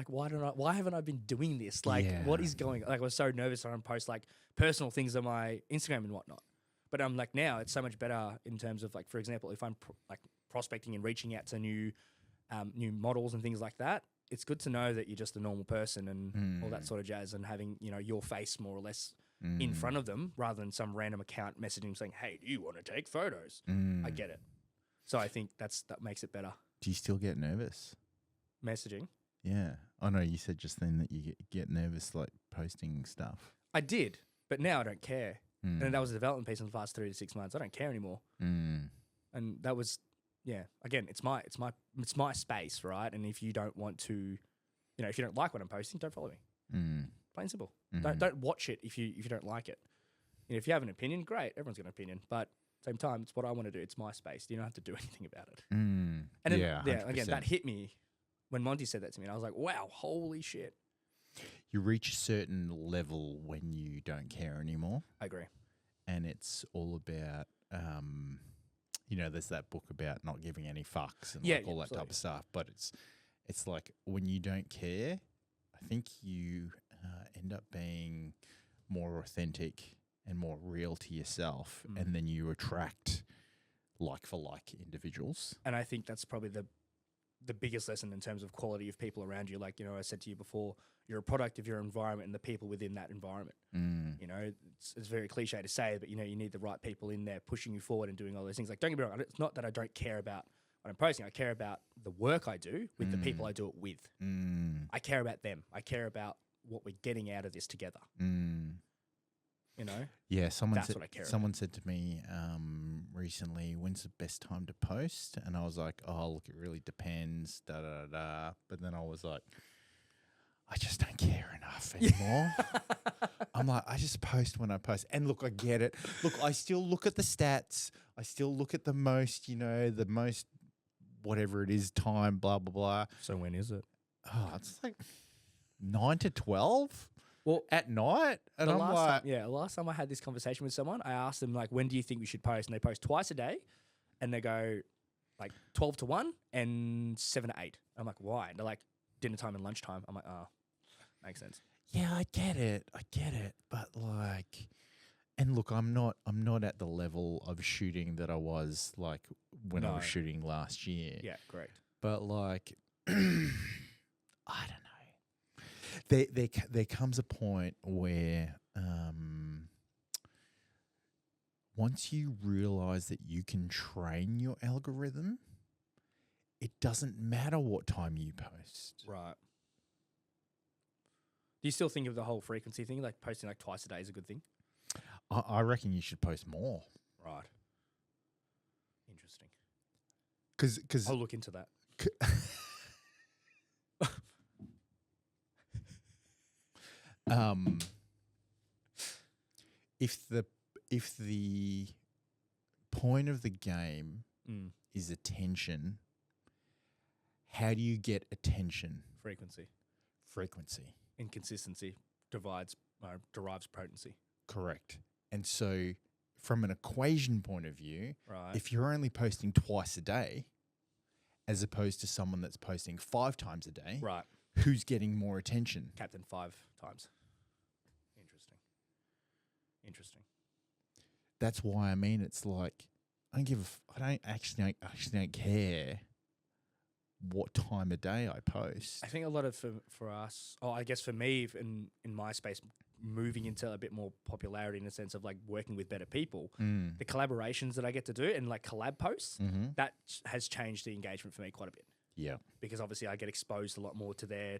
why haven't I been doing this? Like, what is going on? Like, I was so nervous when I post like personal things on my Instagram and whatnot. But I'm like, now it's so much better in terms of like, for example, if I'm prospecting and reaching out to new models and things like that, it's good to know that you're just a normal person and all that sort of jazz, and having, your face more or less in front of them rather than some random account messaging saying, hey, do you want to take photos? I get it. So I think that makes it better. Do you still get nervous? Messaging? Yeah. I know you said just then that you get nervous like posting stuff. I did, but now I don't care. And that was a development piece in the last 3 to 6 months. I don't care anymore. And that was... Yeah, again, it's my space, right? And if you don't want to, if you don't like what I'm posting, don't follow me. Plain and simple. Don't watch it if you don't like it. If you have an opinion, great. Everyone's got an opinion, but at the same time, it's what I want to do. It's my space. You don't have to do anything about it. And then, again, that hit me when Monty said that to me, and I was like, wow, holy shit. You reach a certain level when you don't care anymore. I agree. And it's all about. There's that book about not giving any fucks and all that type of stuff. But it's like when you don't care, I think you end up being more authentic and more real to yourself, and then you attract like for like individuals. And I think that's probably the biggest lesson in terms of quality of people around you. Like, I said to you before, you're a product of your environment and the people within that environment. It's very cliche to say, but, you need the right people in there pushing you forward and doing all those things. Like, don't get me wrong, it's not that I don't care about what I'm posting. I care about the work I do with the people I do it with. I care about them. I care about what we're getting out of this together. Yeah, That's what I care about. Someone said to me recently, when's the best time to post? And I was like, oh, look, it really depends, da-da-da-da. But then I was like, I just don't care enough anymore. I'm like, I just post when I post. And look, I get it. Look, I still look at the stats. I still look at the most, the most whatever it is, time, blah, blah, blah. So when is it? Oh, it's like 9 to 12. Well, at night, and I'm like, last time I had this conversation with someone, I asked them like, when do you think we should post? And they post twice a day, and they go like 12 to 1 and 7 to 8. I'm like, why? And they're like, dinner time and lunchtime. I'm like, oh, makes sense. Yeah, I get it, but like, and look, I'm not at the level of shooting that I was like when I was shooting last year. Yeah, great. But like, I don't know. There comes a point where once you realize that you can train your algorithm, it doesn't matter what time you post. Right. Do you still think of the whole frequency thing, like posting like twice a day is a good thing? I reckon you should post more. Right. Interesting. Because I'll look into that. If the point of the game is attention, how do you get attention? Frequency. Inconsistency derives potency. Correct. And so from an equation point of view, right, if you're only posting twice a day as opposed to someone that's posting 5 times a day, right, who's getting more attention? Captain 5 times. Interesting. That's why I mean it's like I don't actually care what time of day I post. I think a lot of for us, I guess for me in my space, moving into a bit more popularity in the sense of like working with better people, the collaborations that I get to do and like collab posts, that has changed the engagement for me quite a bit. Yeah. Because obviously I get exposed a lot more to their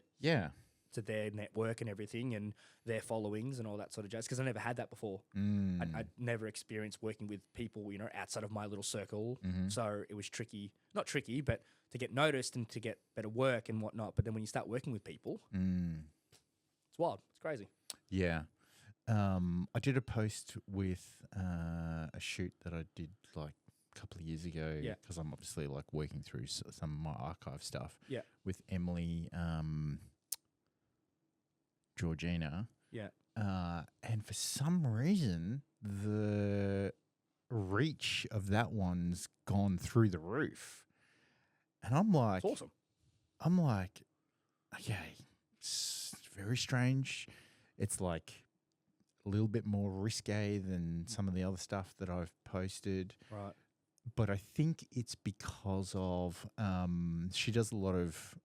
to their network and everything and their followings and all that sort of jazz. Because I never had that before. I'd never experienced working with people, outside of my little circle. So it was tricky, not tricky, but to get noticed and to get better work and whatnot. But then when you start working with people, it's wild. It's crazy. Yeah. I did a post with a shoot that I did like a couple of years ago because I'm obviously like working through some of my archive stuff with Emily Georgina. Yeah. And for some reason, the reach of that one's gone through the roof. And I'm like, It's awesome. Okay, it's very strange. It's like a little bit more risque than some of the other stuff that I've posted. Right. But I think it's because of she does a lot of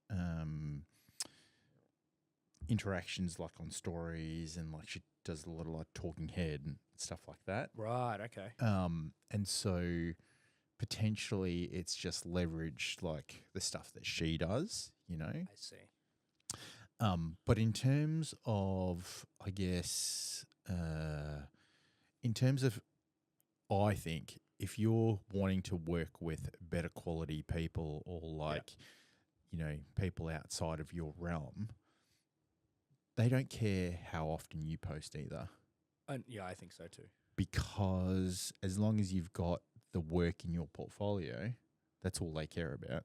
interactions like on stories and like she does a lot of like talking head and stuff like that. Right, okay. And so potentially it's just leveraged like the stuff that she does, I see. But in terms of, I guess, I think if you're wanting to work with better quality people or like, people outside of your realm, they don't care how often you post either. Yeah, I think so too. Because as long as you've got the work in your portfolio, that's all they care about.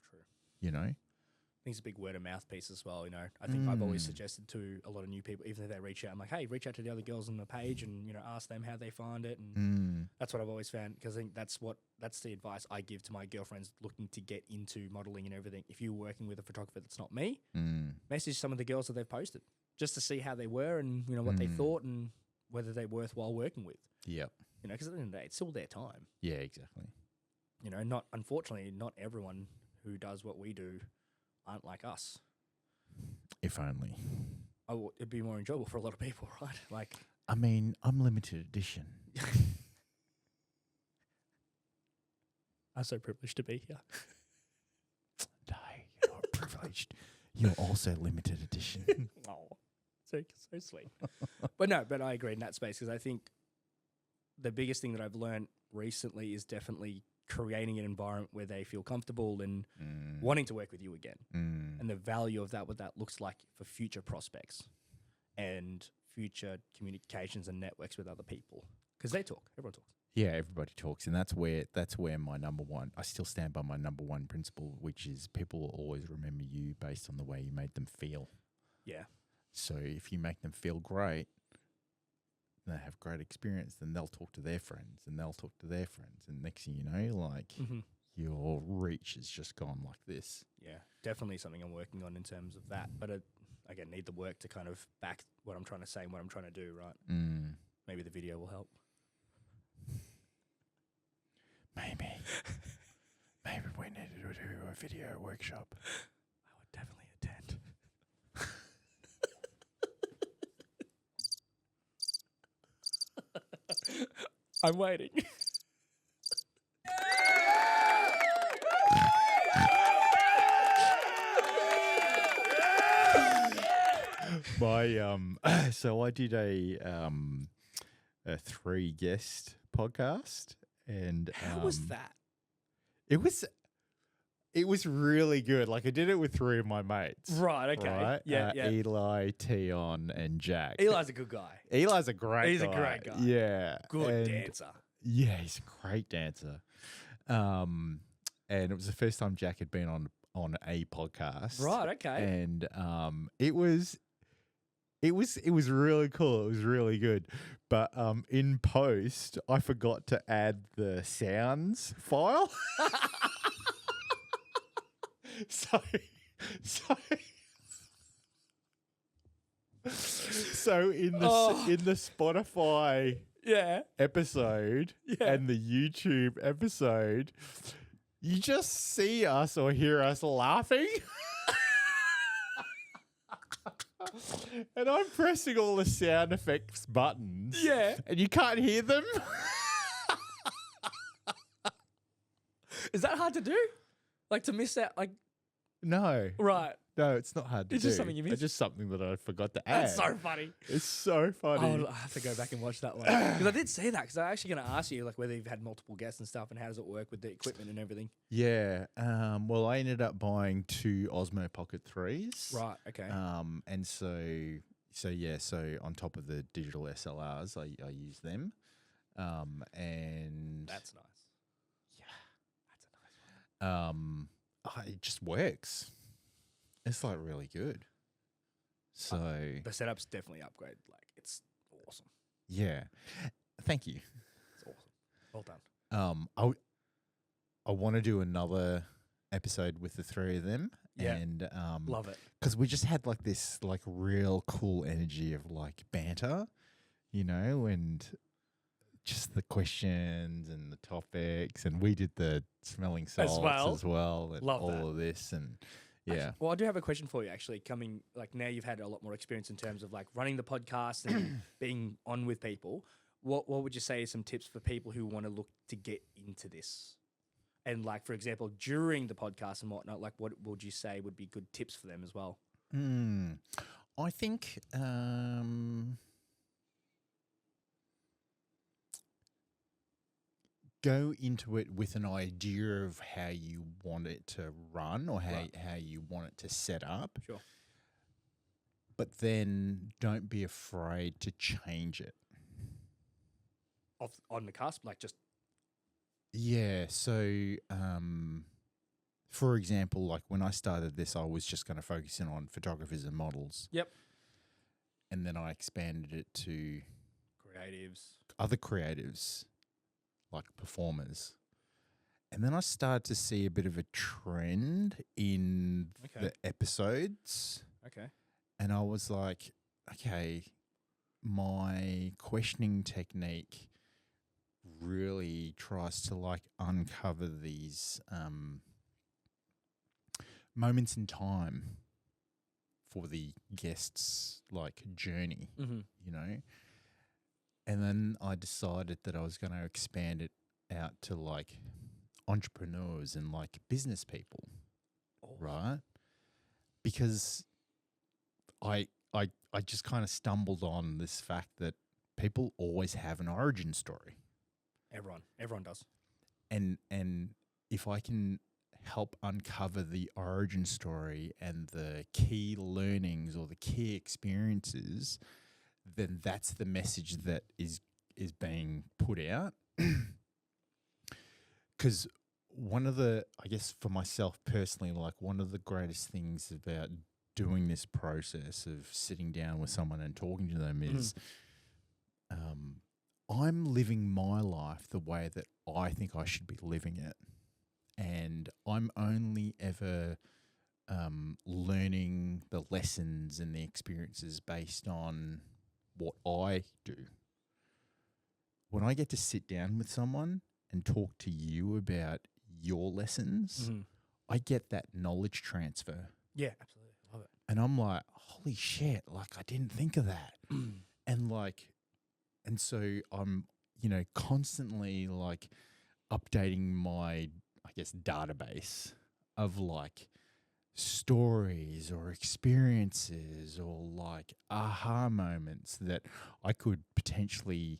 True. I think it's a big word of mouth piece as well. I think I've always suggested to a lot of new people, even if they reach out, I'm like, hey, reach out to the other girls on the page and, ask them how they find it. And that's what I've always found, because I think that's the advice I give to my girlfriends looking to get into modeling and everything. If you're working with a photographer that's not me, message some of the girls that they've posted just to see how they were and, what they thought and whether they're worthwhile working with. Yep. Because at the end of the day, it's still their time. Yeah, exactly. Unfortunately, not everyone who does what we do aren't like us. If only. It'd be more enjoyable for a lot of people, right? Like, I mean, I'm limited edition. I'm so privileged to be here. No, you're not privileged. You're also limited edition. Oh, so sweet. But I agree in that space, because I think the biggest thing that I've learned recently is definitely creating an environment where they feel comfortable and wanting to work with you again, and the value of that, what that looks like for future prospects and future communications and networks with other people, because everyone talks. Yeah, everybody talks, and that's where my number one. I still stand by my number one principle, which is people will always remember you based on the way you made them feel. Yeah. So if you make them feel great, they have great experience, then they'll talk to their friends, and they'll talk to their friends, and next thing you know, your reach has just gone like this. Yeah, definitely something I'm working on in terms of that. But again, need the work to kind of back what I'm trying to say and what I'm trying to do, right? Maybe the video will help. Maybe we need to do a video workshop. I would definitely attend. I'm waiting. So I did a 3-guest podcast, and how was that? It was really good. Like I did it with 3 of my mates. Right. Okay. Right? Yeah. Eli, Tion, and Jack. Eli's a good guy. Eli's a great guy. He's a great guy. Yeah. Good dancer. Yeah, he's a great dancer. And it was the first time Jack had been on a podcast. Right. Okay. And it was really cool. It was really good. But in post, I forgot to add the sounds file. So in the Spotify episode and the YouTube episode, you just see us or hear us laughing. And I'm pressing all the sound effects buttons. Yeah. And you can't hear them. Is that hard to do? Like to miss out? Like No. Right. No, it's not hard to It's do. just something you It's missed? just something that I forgot to add. That's so funny. It's so funny. I have to go back and watch that one because I did see that. Because I'm actually going to ask you like whether you've had multiple guests and stuff, and how does it work with the equipment and everything. Yeah. Well, I ended up buying 2 Osmo Pocket 3s. Right. Okay. And so on top of the digital SLRs, I use them. And That's nice. yeah, That's a nice one. it just works. It's like really good. So The setup's definitely upgraded. Like it's awesome. yeah, thank you. It's awesome. Well done. I want to do another episode with the 3 of them. Yeah. And Love it. because we just had like this like real cool energy of like banter, and just the questions and the topics, and we did the smelling salts as well and Love all that. of this, and yeah. Actually, well, I do have a question for you. Actually, coming like now, you've had a lot more experience in terms of like running the podcast and being on with people. What would you say is some tips for people who want to look to get into this? And like, for example, during the podcast and whatnot, like what would you say would be good tips for them as well? I think go into it with an idea of how you want it to run or how you want it to set up. Sure. But then don't be afraid to change it. On the cusp, like just Yeah. So, for example, like when I started this, I was just going to focus in on photographers and models. Yep. And then I expanded it to creatives. other creatives, like performers. And then I started to see a bit of a trend in the episodes. Okay. And I was like, okay, my questioning technique really tries to like uncover these moments in time for the guest's like journey, And then I decided that I was going to expand it out to like entrepreneurs and like business people, right? Because I just kind of stumbled on this fact that people always have an origin story. Everyone does. And if I can help uncover the origin story and the key learnings or the key experiences, then that's the message that is being put out. Because one of the, I guess for myself personally, like one of the greatest things about doing this process of sitting down with someone and talking to them is I'm living my life the way that I think I should be living it. And I'm only ever learning the lessons and the experiences based on what I do. When I get to sit down with someone and talk to you about your lessons, I get that knowledge transfer. Yeah, absolutely. Love it. And I'm like, holy shit, like I didn't think of that. And so I'm, constantly like updating my, I guess, database of like stories or experiences or like aha moments that I could potentially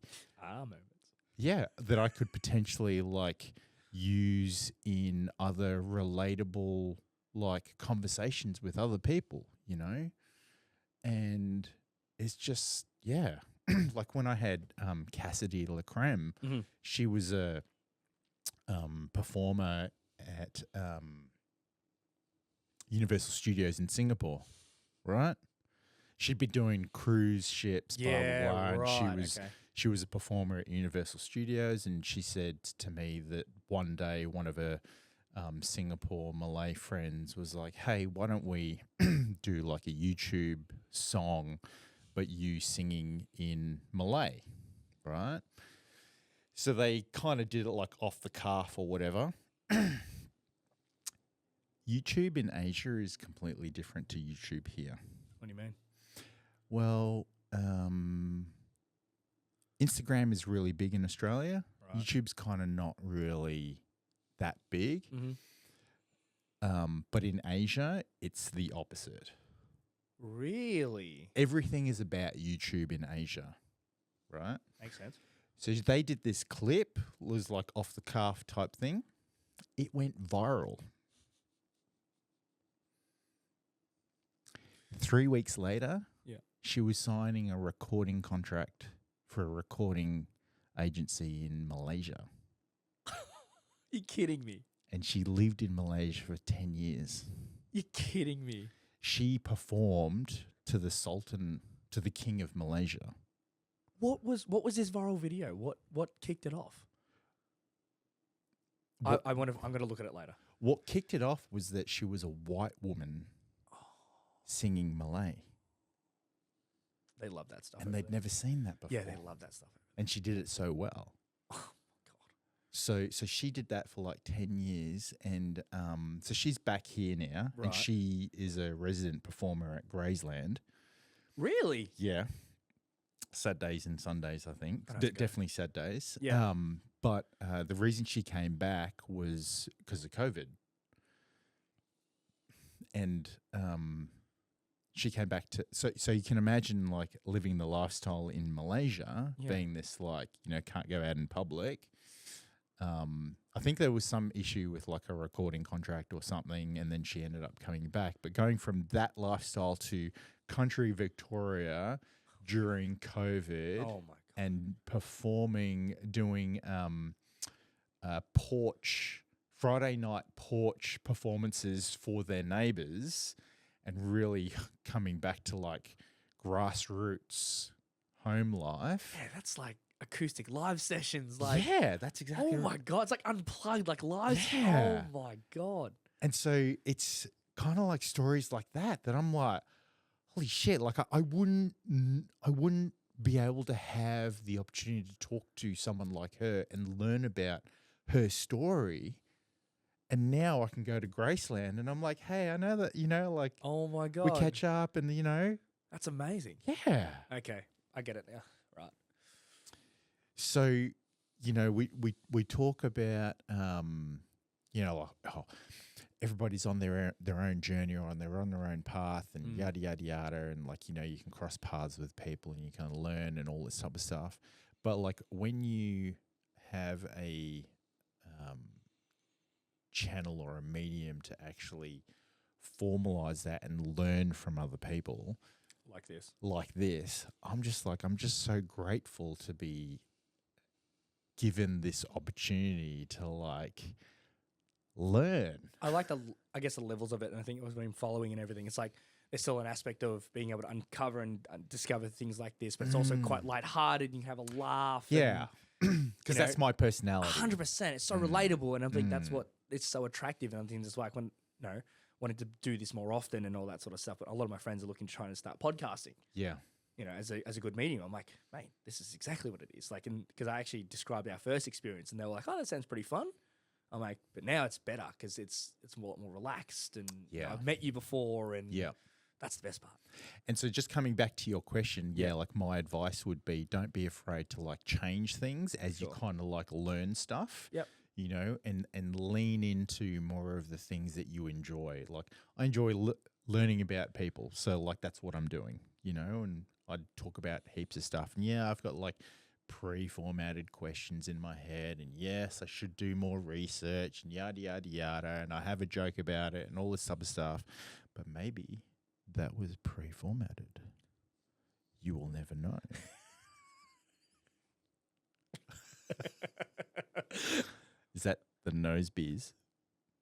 that I could potentially like use in other relatable like conversations with other people, and it's just like when I had Cassidy LaCreme, she was a performer at Universal Studios in Singapore, right? She'd been doing cruise ships, blah blah blah. And she was a performer at Universal Studios, and she said to me that one day one of her Singapore Malay friends was like, "Hey, why don't we do like a YouTube song, but you singing in Malay, right?" So they kind of did it like off the cuff or whatever. YouTube in Asia is completely different to YouTube here. What do you mean? Well, Instagram is really big in Australia. Right. YouTube's kind of not really that big. But in Asia, it's the opposite. Really? Everything is about YouTube in Asia, right? Makes sense. So they did this clip, was like off the cuff type thing. It went viral. 3 weeks later, Yeah. she was signing a recording contract for a recording agency in Malaysia. You're kidding me. And she lived in Malaysia for 10 years. You're kidding me. She performed to the Sultan, to the King of Malaysia. What was this viral video? What kicked it off? What- I'm going to look at it later. What kicked it off was that she was a white woman singing Malay. They love that stuff. And over they'd there. never seen that before. Yeah, they love that stuff. And she did it so well. Oh my god. So she did that for like 10 years. And so she's back here now. Right. And she is a resident performer at Graceland. Really? Yeah. Saturdays and Sundays, I think. That's good. Definitely Saturdays. Yeah. But the reason she came back was because of COVID. And she came back to so you can imagine like living the lifestyle in Malaysia, Yeah. being this like, can't go out in public. I think there was some issue with like a recording contract or something, and then she ended up coming back. But going from that lifestyle to country Victoria during COVID Oh my god. and performing, doing Friday night porch performances for their neighbours, and really coming back to like grassroots home life. Yeah, that's like acoustic live sessions. Like, Yeah, that's exactly oh right. my god, it's like unplugged, like live. Yeah. Oh my god. And so it's kind of like stories like that I'm like, holy shit! Like I wouldn't be able to have the opportunity to talk to someone like her and learn about her story. And now I can go to Graceland and I'm like, hey, I know that, like Oh my god. we catch up and, That's amazing. yeah. Okay, I get it now. Right. So, we talk about, like, everybody's on their own journey, or they're on their own path, and yada, yada, yada. And like, you can cross paths with people and you can learn and all this type of stuff. But like when you have a channel or a medium to actually formalize that and learn from other people like this, I'm just so grateful to be given this opportunity to like learn. I like the levels of it, and I think it was been following and everything. It's like there's still an aspect of being able to uncover and discover things like this, but it's also quite lighthearted. You can have a laugh. Yeah, because that's my personality. 100%. It's so relatable, and I think that's what it's so attractive. And I think it's like when wanted to do this more often and all that sort of stuff. But a lot of my friends are looking to try and start podcasting. Yeah. As a good medium. I'm like, mate, this is exactly what it is. Like, because I actually described our first experience, and they were like, oh, that sounds pretty fun. I'm like, but now it's better because it's more relaxed, and I've met you before, and that's the best part. And so just coming back to your question, like my advice would be, don't be afraid to like change things as you kind of like learn stuff. Yep. And lean into more of the things that you enjoy. Like I enjoy learning about people, so like that's what I'm doing. And I'd talk about heaps of stuff. And I've got like pre-formatted questions in my head, and yes, I should do more research and yada yada yada, and I have a joke about it and all this type of stuff. But maybe that was pre-formatted. You will never know. Is that the nose biz?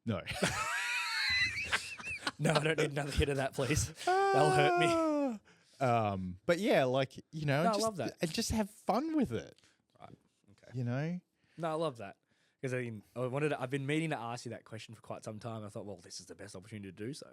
No. No, I don't need another hit of that, please. That'll hurt me. But yeah, like, I love that. And just have fun with it. Right. Okay. No, I love that. Because I've been meaning to ask you that question for quite some time. I thought, well, this is the best opportunity to do so.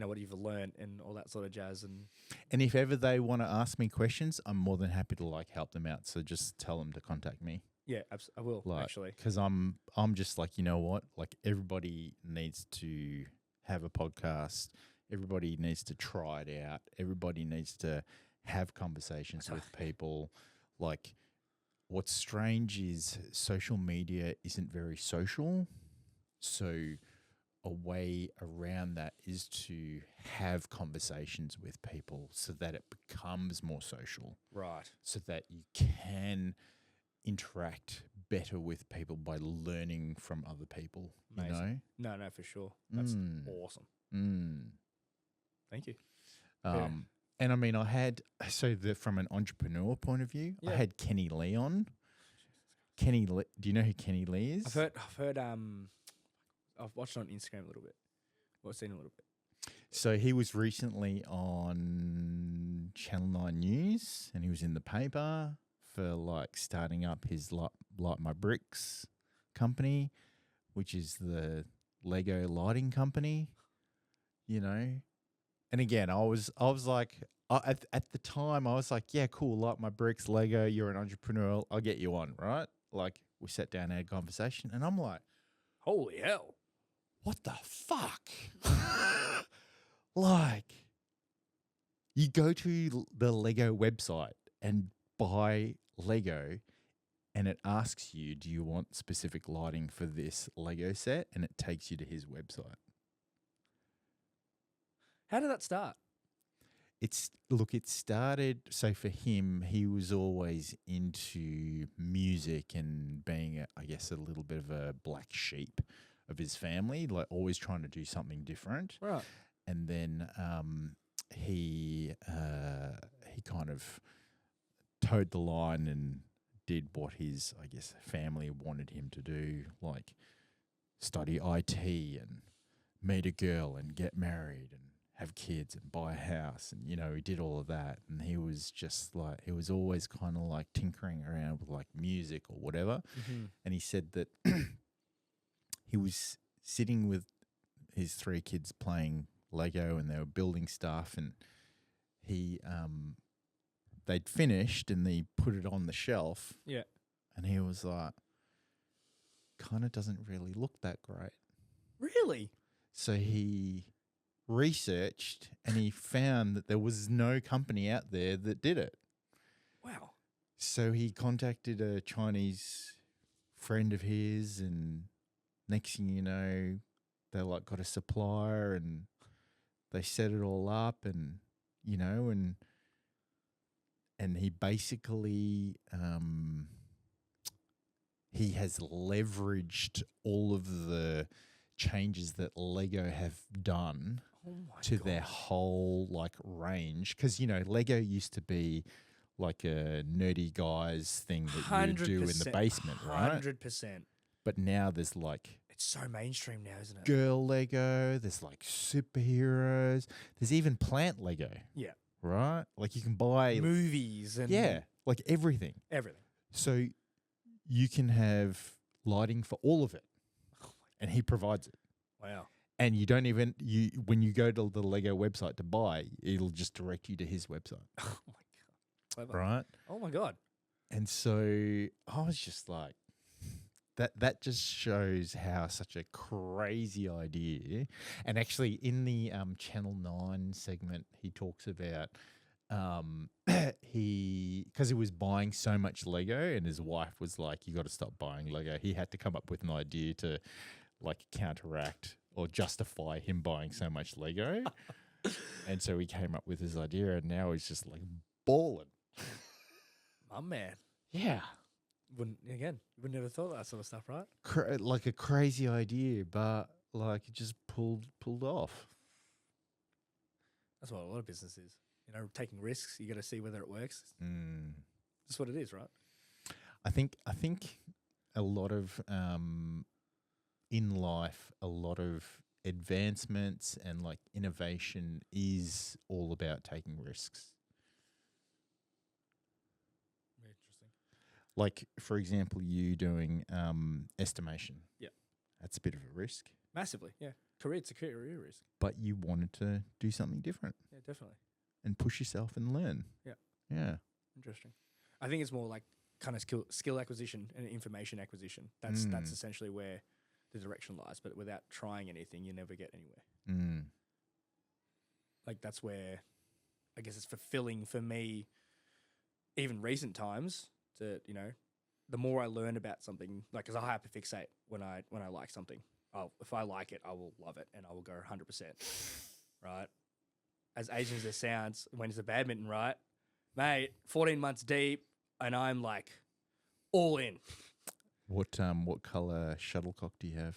What you've learned and all that sort of jazz. And if ever they want to ask me questions, I'm more than happy to like help them out. So just tell them to contact me. Yeah, I will actually. Because I'm just like, you know what? Like everybody needs to have a podcast. Everybody needs to try it out. Everybody needs to have conversations with people. Like, what's strange is social media isn't very social. So a way around that is to have conversations with people so that it becomes more social, Right. so that you can interact better with people by learning from other people. Amazing. No, for sure. That's awesome. Thank you. And I mean, I had from an entrepreneur point of view, I had Kenny Lee on. Kenny Lee, do you know who Kenny Lee is? I've heard. I've watched on Instagram a little bit. I've seen a little bit. So he was recently on Channel 9 News, and he was in the paper for like starting up his Light My Bricks company, which is the Lego lighting company, you know. And again, I was like, at the time, I was like, yeah, cool, Light My Bricks, Lego, you're an entrepreneur, I'll get you on, right? Like, we sat down and had a conversation, and I'm like, holy hell. What the fuck? Like, you go to the Lego website and buy Lego, and it asks you, do you want specific lighting for this Lego set? And it takes you to his website. How did that start? It started, so for him, he was always into music and being, I guess, a little bit of a black sheep of his family, like always trying to do something different. Right. And then he kind of towed the line and did what his, I guess, family wanted him to do, like study IT and meet a girl and get married and have kids and buy a house. And, you know, he did all of that. And he was just like, he was always kind of like tinkering around with like music or whatever. Mm-hmm. And he said that he was sitting with his 3 kids playing Lego, and they were building stuff, and they'd finished and they put it on the shelf. Yeah. And he was like, kind of doesn't really look that great. Really? So he researched and he found that there was no company out there that did it. Wow. So he contacted a Chinese friend of his, and next thing you know, they like got a supplier and they set it all up, and, you know, and he basically, he has leveraged all of the changes that Lego have done to their whole like range. Because, you know, Lego used to be like a nerdy guys thing that you do in the basement, right? 100%. But now there's like, it's so mainstream now, isn't it? girl Lego, there's like superheroes, there's even plant Lego. Yeah. Right? Like you can buy movies and like everything. Everything. So you can have lighting for all of it. And he provides it. Wow. And you don't even when you go to the Lego website to buy, it'll just direct you to his website. Oh my god. Clever. Right? Oh my god. And so I was just like, that just shows how such a crazy idea. And actually in the Channel 9 segment, he talks about because he was buying so much Lego, and his wife was like, you got to stop buying Lego. He had to come up with an idea to like counteract or justify him buying so much Lego. And so he came up with his idea, and now he's just like balling. My man. Yeah. Would never thought of that sort of stuff, right? Like a crazy idea, but like it just pulled off. That's what a lot of business is. You know, taking risks. You got to see whether it works. That's what it is, right? I think a lot of in life, a lot of advancements and like innovation is all about taking risks. Like, for example, you doing estimation. Yeah. That's a bit of a risk. Massively, yeah. It's a career risk. But you wanted to do something different. Yeah, definitely. And push yourself and learn. Yeah. Yeah. Interesting. I think it's more like kind of skill acquisition and information acquisition. That's essentially where the direction lies. But without trying anything, you never get anywhere. Like that's where I guess it's fulfilling for me, even recent times, to, you know, the more I learn about something, like, because I hyperfixate when I like something. if I like it, I will love it and I will go 100%. Right? As Asian as it sounds, when it's a badminton, right? Mate, 14 months deep and I'm like all in. What color shuttlecock do you have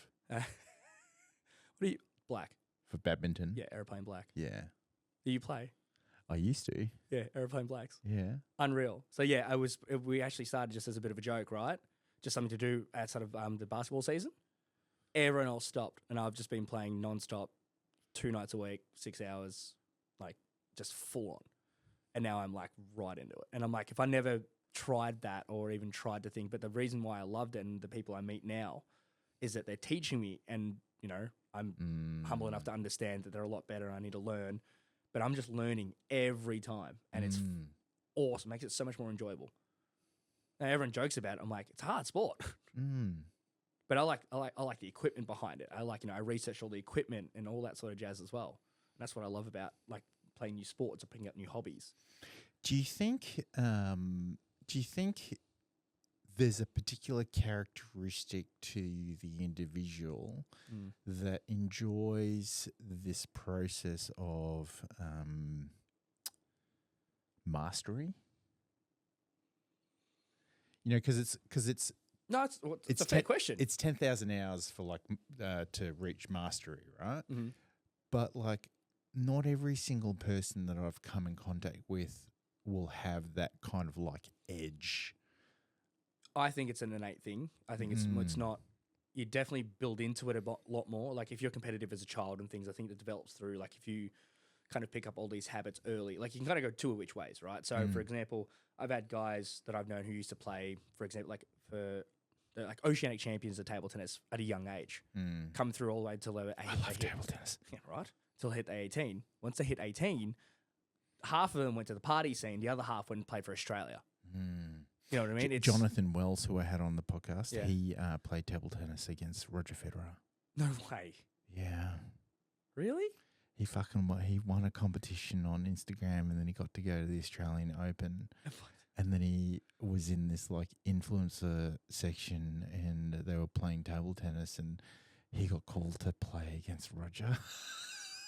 Black. for badminton? Yeah, airplane black. Yeah. Do you play? I used to. Yeah, airplane blacks. Yeah. Unreal. So yeah, we actually started just as a bit of a joke, right? Just something to do outside of the basketball season. Everyone else stopped, and I've just been playing nonstop, 2 nights a week, 6 hours, like just full on. And now I'm like right into it. And I'm like, if I never tried that or even tried to think, but the reason why I loved it and the people I meet now is that they're teaching me, and you know, I'm humble enough to understand that they're a lot better and I need to learn. But I'm just learning every time, and it's awesome. Makes it so much more enjoyable. Now everyone jokes about it. I'm like, it's a hard sport, but I like the equipment behind it. I like, you know, I research all the equipment and all that sort of jazz as well. And that's what I love about like playing new sports or picking up new hobbies. Do you think there's a particular characteristic to the individual that enjoys this process of mastery? You know, because it's No, it's a fair question. It's 10,000 hours for like to reach mastery, right? Mm-hmm. But like, not every single person that I've come in contact with will have that kind of like edge. I think it's an innate thing. I think it's not. You definitely build into it a lot more. Like if you're competitive as a child and things, I think that develops through. Like if you kind of pick up all these habits early, like you can kind of go two which ways, right? So for example, I've had guys that I've known who used to play, for example, they're like oceanic champions of table tennis at a young age, come through all the way until they were 18. I love table tennis. Yeah, right. Until they hit 18. Once they hit 18, half of them went to the party scene. The other half went and played for Australia. You know what I mean? It's Jonathan Wells, who I had on the podcast, Yeah. he played table tennis against Roger Federer. No way. Yeah. Really? He won a competition on Instagram, and then he got to go to the Australian Open. And then he was in this like influencer section, and they were playing table tennis, and he got called to play against Roger.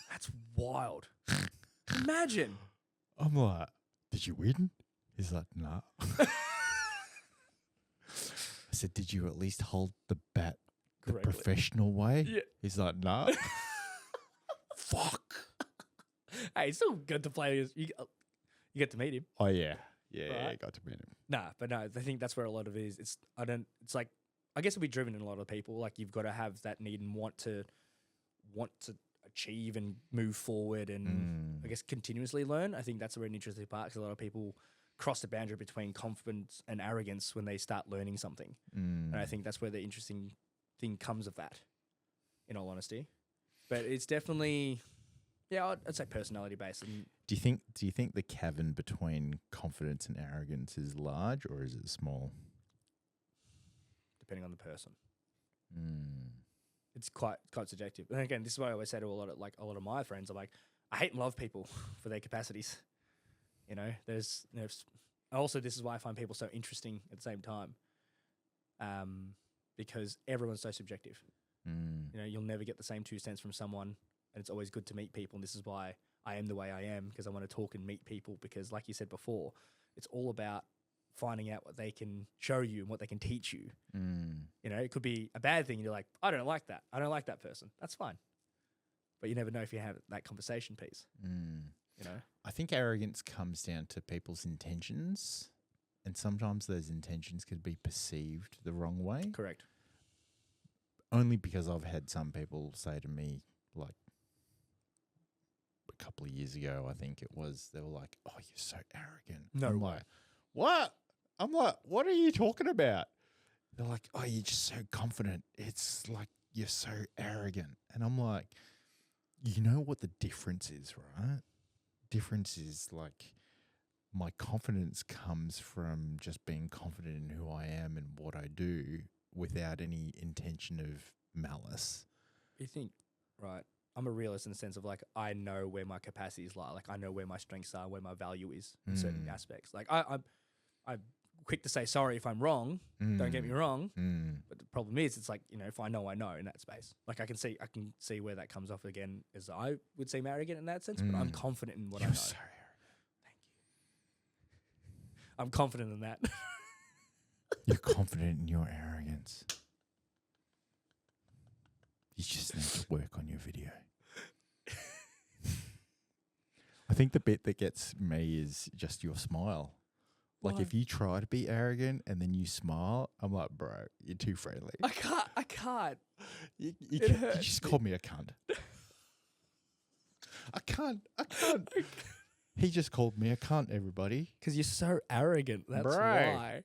That's wild. Imagine. I'm like, did you win? He's like, nah. I said, did you at least hold the bat the Correctly. professional way? Yeah. He's like, nah. Fuck. Hey, it's still good to play. You get to meet him. Oh, yeah. Yeah, Right. got to meet him. Nah, but no, I think that's where a lot of it is. It's like, I guess it'll be driven in a lot of people. Like you've got to have that need and want to achieve and move forward and I guess continuously learn. I think that's a really interesting part because a lot of people cross the boundary between confidence and arrogance when they start learning something. And I think that's where the interesting thing comes of that, in all honesty. But it's definitely, yeah, I'd say personality based. And Do you think the cavern between confidence and arrogance is large, or is it small? depending on the person. It's quite subjective. And again, this is what I always say to a lot of my friends. I'm like, I hate and love people for their capacities. You know, there's also this is why I find people so interesting at the same time. Because everyone's so subjective. You know, you'll never get the same 2 cents from someone, and it's always good to meet people. And this is why I am the way I am, because I want to talk and meet people. Because, like you said before, it's all about finding out what they can show you and what they can teach you. You know, it could be a bad thing. And you're like, I don't like that. I don't like that person. That's fine. But you never know if you have that conversation piece. You know, I think arrogance comes down to people's intentions, and sometimes those intentions could be perceived the wrong way. correct. Only because I've had some people say to me, like a couple of years ago, I think it was, they were like, "Oh, you're so arrogant." No I'm way. like, "What?" I'm like, "What are you talking about?" They're like, "Oh, you're just so confident. It's like you're so arrogant." And I'm like, you know what the difference is, right? Difference is like my confidence comes from just being confident in who I am and what I do without any intention of malice. You think, right? I'm a realist in the sense of like I know where my capacities lie. Like I know where my strengths are, where my value is in certain aspects. Like I quick to say sorry if I'm wrong. Don't get me wrong. But the problem is, it's like, you know, if I know in that space. Like I can see where that comes off again, as I would seem arrogant in that sense, but I'm confident in what I know. So Thank you. I'm confident in that. you're confident in your arrogance. You just need to work on your video. I think the bit that gets me is just your smile. Like Why? if you try to be arrogant and then you smile, I'm like, bro, you're too friendly. I can't. You hurts just me. called me a cunt. I can't. He just called me a cunt, everybody. Because you're so arrogant. That's Bro. why.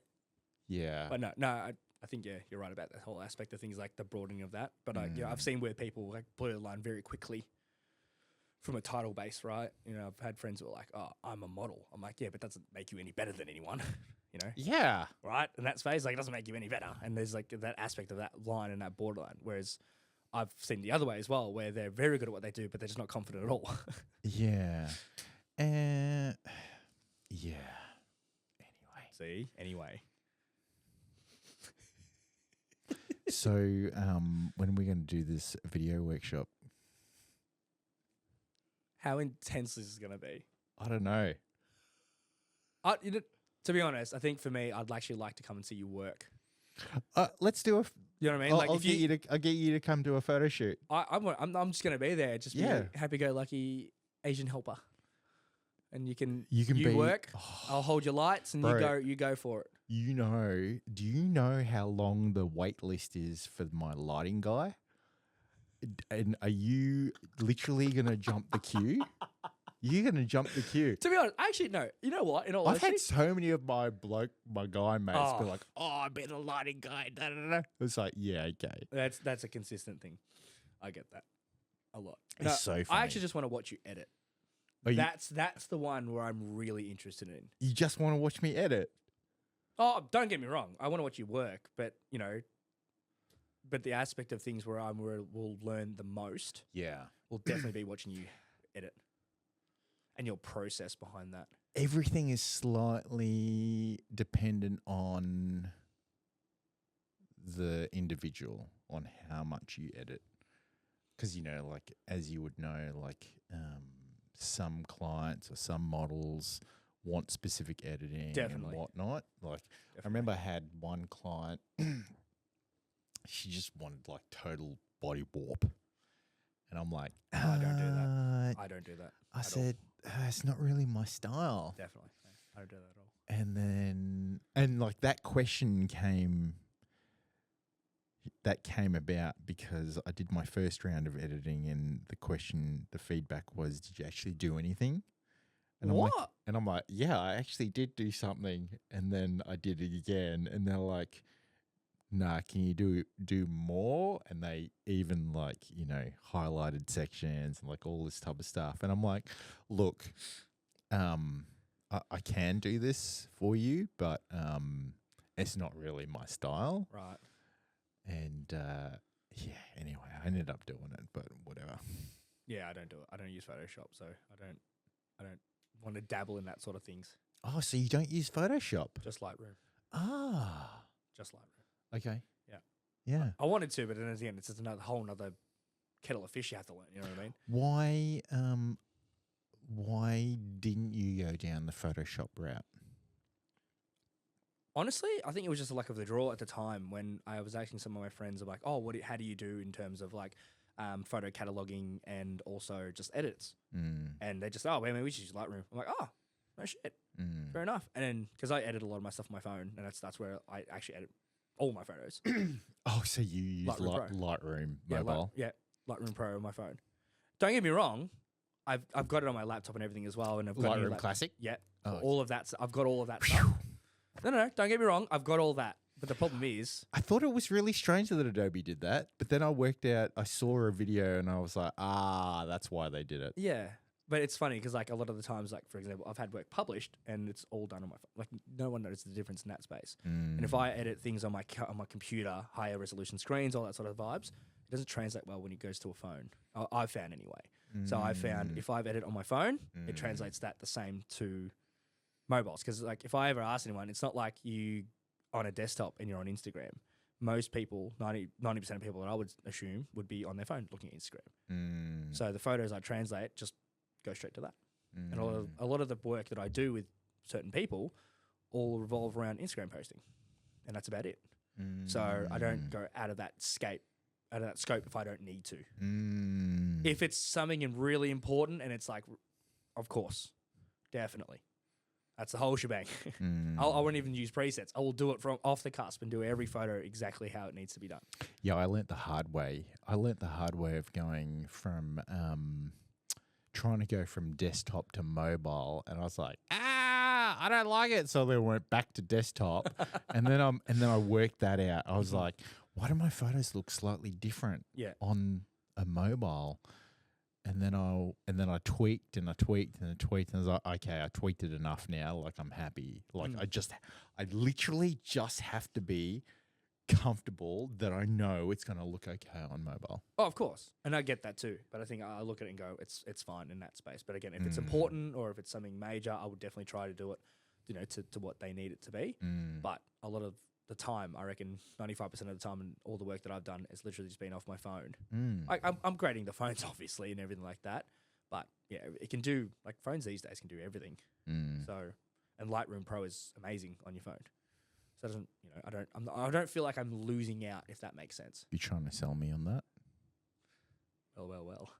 Yeah. But no, I think, yeah, you're right about that whole aspect of things, like the broadening of that. But yeah, I've seen where people like blur the line very quickly from a title base, right? You know, I've had friends who are like, oh, I'm a model. I'm like, yeah, but that doesn't make you any better than anyone, you know? Yeah. Right? And that space, like, it doesn't make you any better. And there's like that aspect of that line and that borderline. Whereas I've seen the other way as well, where they're very good at what they do, but they're just not confident at all. Yeah. Yeah. Anyway. So, when are we going to do this video workshop? How intense this is going to be. I don't know. To be honest, I think for me, I'd actually like to come and see you work. Let's do a. You know what I mean? I'll get you to come to a photo shoot. I'm just going to be there. Just be a happy-go-lucky Asian helper. And you be work. I'll hold your lights and bro, you go for it. do you know how long the wait list is for my lighting guy? And are you literally going to jump the queue? You're going to jump the queue. To be honest, actually, no. You know what? In all I've honesty, had so many of my guy mates be like, oh, I've been a lighting guy. Da, da, da. It's like, yeah, okay. that's a consistent thing. I get that a lot. It's so funny. I actually just want to watch you edit. That's the one where I'm really interested in. You just want to watch me edit? Oh, don't get me wrong. I want to watch you work, but but the aspect of things where we'll learn the most, Yeah. will definitely be watching you edit and your process behind that. Everything is slightly dependent on the individual, on how much you edit. Because, like, as you would know, like, some clients or some models want specific editing and whatnot. Like, I remember I had one client, she just wanted, like, total body warp. And I'm like, I don't do that. I don't do that. I said, it's not really my style. Definitely. I don't do that at all. And then, like, that question came about because I did my first round of editing, and the feedback was, did you actually do anything? And what? I'm like, yeah, I actually did do something. And then I did it again. And they're like, nah, can you do more? And they even, like, highlighted sections and like all this type of stuff. And I'm like, look, I can do this for you, but it's not really my style. Right. And anyway, I ended up doing it, but whatever. Yeah, I don't do it. I don't use Photoshop, so I don't want to dabble in that sort of things. Oh, so you don't use Photoshop? Just Lightroom. Ah. Just Lightroom. Okay. Yeah. Yeah. I wanted to, but then at the end, it's just whole other kettle of fish you have to learn. You know what I mean? Why didn't you go down the Photoshop route? Honestly, I think it was just a luck of the draw at the time when I was asking some of my friends, I'm like, oh, how do you do in terms of like photo cataloging and also just edits? And they just, maybe we should use Lightroom. I'm like, oh, no shit. Fair enough. And then, because I edit a lot of my stuff on my phone, and that's where I actually edit all my photos. Oh, so you use Lightroom mobile? Lightroom Pro on my phone. Don't get me wrong, I've got it on my laptop and everything as well. And I've got Lightroom Classic? Yeah. Oh, all of that. I've got all of that stuff. No, don't get me wrong. I've got all that. But the problem is, I thought it was really strange that Adobe did that. But then I saw a video and I was like, that's why they did it. yeah. But it's funny because like a lot of the times, like for example, I've had work published and it's all done on my phone. Like no one notices the difference in that space. And if I edit things on my computer, higher resolution screens, all that sort of vibes, it doesn't translate well when it goes to a phone. I've found anyway. So I found if I've edited on my phone, it translates that the same to mobiles. Because like if I ever ask anyone, it's not like you on a desktop and you're on Instagram. Most people, 90% of people that I would assume would be on their phone looking at Instagram. So the photos I translate just go straight to that. And a lot of the work that I do with certain people all revolve around Instagram posting, and that's about it. So I don't go out of that scope if I don't need to. If it's something really important and it's like, of course, definitely. That's the whole shebang. I won't even use presets. I will do it from off the cusp and do every photo exactly how it needs to be done. Yeah, I learnt the hard way. Of going from trying to go from desktop to mobile, and I was like, I don't like it. So then I went back to desktop, and then I worked that out. I was like, why do my photos look slightly different on a mobile? And then I tweaked and I tweaked and I tweaked, and I was like, okay, I tweaked it enough now. Like, I'm happy. Like, I literally just have to be comfortable that I know it's going to look okay on mobile. Oh, of course. And I get that too. But I think I look at it and go, it's fine in that space. But again, if it's important or if it's something major, I would definitely try to do it, to what they need it to be. But a lot of the time, I reckon 95% of the time and all the work that I've done is literally just been off my phone. I'm grading the phones, obviously, and everything like that. But yeah, it can do, like, phones these days can do everything. So, and Lightroom Pro is amazing on your phone. So it doesn't, I don't feel like I'm losing out, if that makes sense. You trying to sell me on that? Well.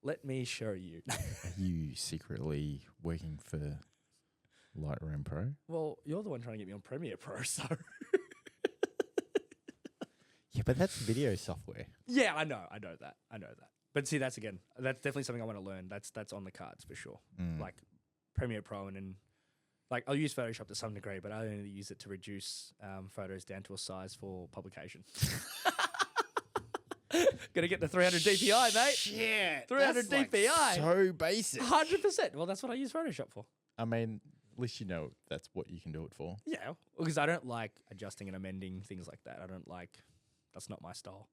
Let me show you. Are you secretly working for Lightroom Pro? Well, you're the one trying to get me on Premiere Pro, so. Yeah, but that's video software. Yeah, I know that. But see, that's definitely something I want to learn. That's on the cards for sure. Like Premiere Pro, and then like I'll use Photoshop to some degree, but I only use it to reduce photos down to a size for publication. Gonna get the 300 DPI, mate. Shit, 300 that's DPI. Like so basic. 100%. Well, that's what I use Photoshop for. I mean, at least you know that's what you can do it for. Yeah, because I don't like adjusting and amending things like that. That's not my style.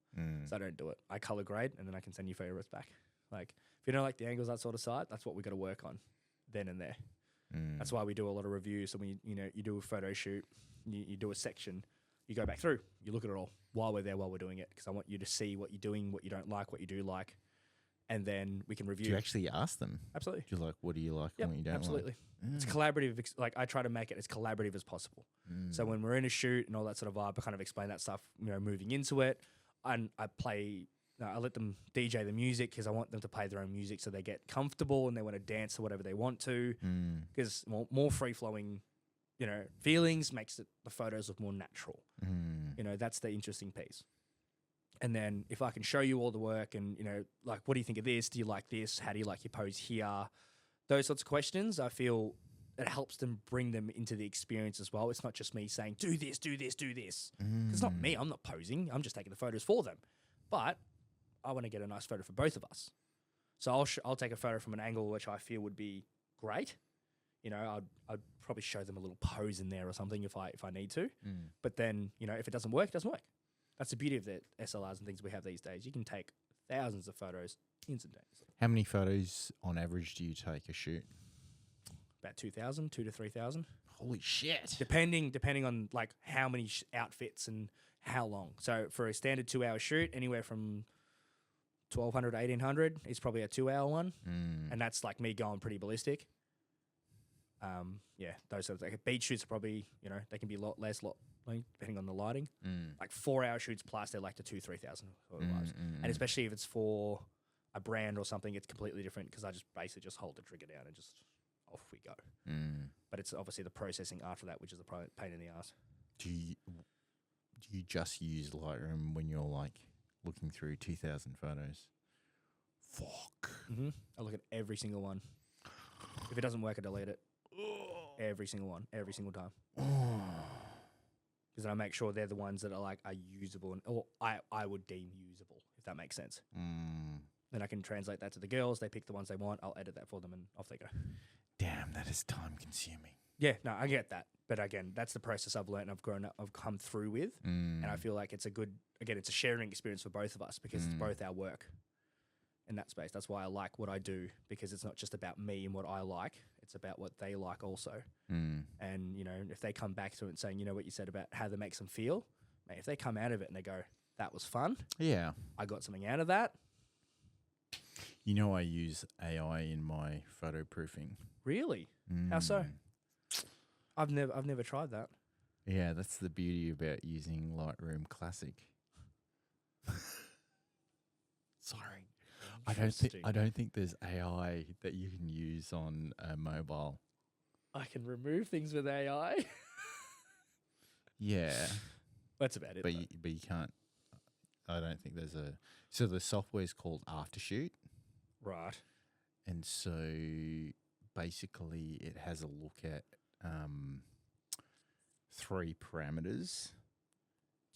So I don't do it. I color grade, and then I can send you photos back. Like, if you don't like the angles, that sort of side, that's what we got to work on then and there. That's why we do a lot of reviews. So when you do a photo shoot, you do a section, you go back through, you look at it all while we're doing it, because I want you to see what you're doing, what you don't like, what you do like, and then we can review. Do you actually ask them? Absolutely. You're like, what do you like and what you don't absolutely. like? It's collaborative. Like, I try to make it as collaborative as possible. So when we're in a shoot and all that sort of vibe, I kind of explain that stuff, moving into it. And I let them DJ the music, because I want them to play their own music so they get comfortable and they want to dance to whatever they want to. Because more free-flowing, feelings makes the photos look more natural. That's the interesting piece. And then if I can show you all the work and, like, what do you think of this? Do you like this? How do you like your pose here? Those sorts of questions, I feel it helps them bring them into the experience as well. It's not just me saying, do this, do this, do this. It's not me. I'm not posing. I'm just taking the photos for them. But I want to get a nice photo for both of us. So I'll take a photo from an angle which I feel would be great. I'd probably show them a little pose in there or something if I need to. But then, if it doesn't work, it doesn't work. That's the beauty of the SLRs and things we have these days. You can take thousands of photos instantaneously. How many photos on average do you take a shoot? About 2,000, 2,000 to 3,000. Holy shit. Depending on like how many outfits and how long. So for a standard 2-hour shoot, anywhere from 1,200 to 1,800 is probably a 2-hour one. And that's like me going pretty ballistic. Those sort of like beach shoots are probably, they can be less, depending on the lighting. Like 4-hour shoots plus, they're like the 2,000-3,000 sort of vibes. And especially if it's for a brand or something, it's completely different, because I just basically just hold the trigger down and just off we go. But it's obviously the processing after that, which is the pain in the ass. Do you just use Lightroom when you're like looking through 2,000 photos? Fuck. I look at every single one. If it doesn't work, I delete it. Every single one, every single time. Because I make sure they're the ones that are usable, or I would deem usable, if that makes sense. Then I can translate that to the girls. They pick the ones they want. I'll edit that for them, and off they go. Damn, that is time consuming. Yeah, no, I get that. But again, that's the process I've learned and I've grown up, I've come through with. And I feel like it's it's a sharing experience for both of us, because it's both our work in that space. That's why I like what I do, because it's not just about me and what I like. It's about what they like also. Mm. And, you know, if they come back to it and saying, you know, what you said about how that makes them feel, mate, if they come out of it and they go, that was fun, Yeah. I got something out of that. You know, I use AI in my photo proofing. Really? How so? Mm. I've never tried that. Yeah, that's the beauty about using Lightroom Classic. Sorry. I don't think there's AI that you can use on a mobile. I can remove things with AI. Yeah. That's about it. But you can't. I don't think there's a. So the software is called Aftershoot. Right. And so basically it has a look at 3 parameters.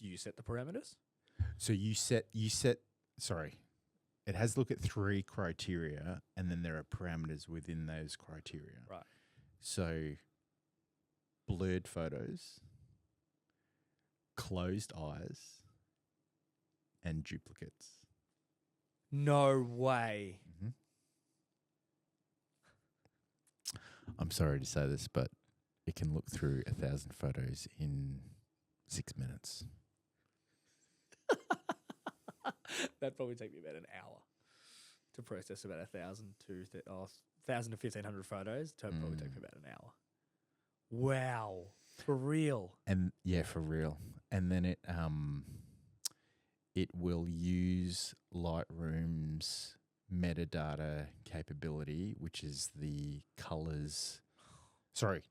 Do you set the parameters? So sorry. It has a look at 3 criteria, and then there are parameters within those criteria. Right. So blurred photos, closed eyes, and duplicates. No way. Mm-hmm. I'm sorry to say this, but it can look through 1,000 photos in 6 minutes. That'd probably take me about an hour to process about 1,000 to 1,500 photos. It'd probably take me about an hour. Wow. For real. And yeah, for real. And then it will use Lightroom's metadata capability, which is the colors. Sorry,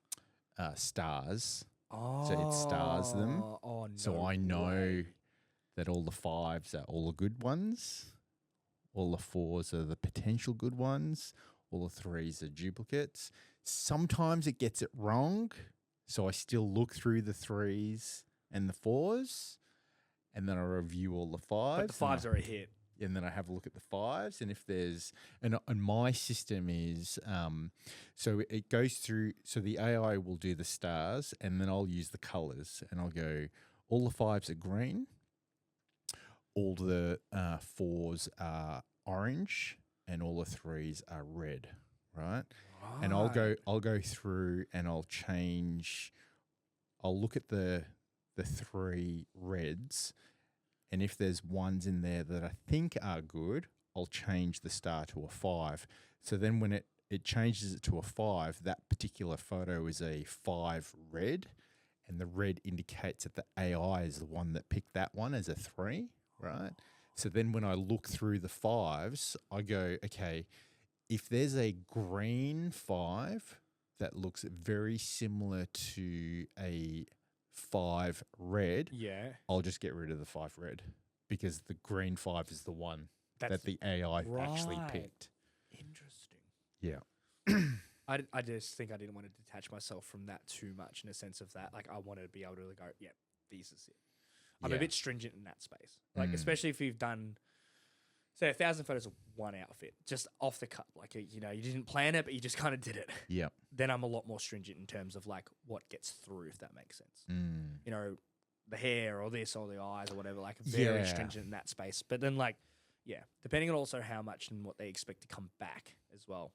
stars. Oh. So it stars them. Oh, no. So I know way. that all the 5s are all the good ones, all the 4s are the potential good ones, all the 3s are duplicates. Sometimes it gets it wrong, so I still look through the 3s and the 4s, and then I review all the 5s. But the 5s are a hit. And then I have a look at the 5s, and if there's and my system is so it goes through. So the AI will do the stars, and then I'll use the colors, and I'll go. All the 5s are green. All the 4s are orange, and all the 3s are red. Right, and I'll go through, and I'll change. I'll look at the 3 reds. And if there's ones in there that I think are good, I'll change the star to a 5. So then when it changes it to a 5, that particular photo is a 5 red, and the red indicates that the AI is the one that picked that one as a 3, right? So then when I look through the 5s, I go, okay, if there's a green 5 that looks very similar to a 5 red, Yeah. I'll just get rid of the 5 red because the green 5 is the one that the AI actually picked. Interesting. Yeah. I just think I didn't want to detach myself from that too much in a sense of that. Like, I wanted to be able to go, yeah, this is it. I'm a bit stringent in that space. Like, especially if you've done, say, 1,000 photos of one outfit, just off the cup. Like, you know, you didn't plan it, but you just kind of did it. Yeah. Then I'm a lot more stringent in terms of, like, what gets through, if that makes sense. You know, the hair or this or the eyes or whatever, like, very stringent in that space. But then, like, yeah, depending on also how much and what they expect to come back as well.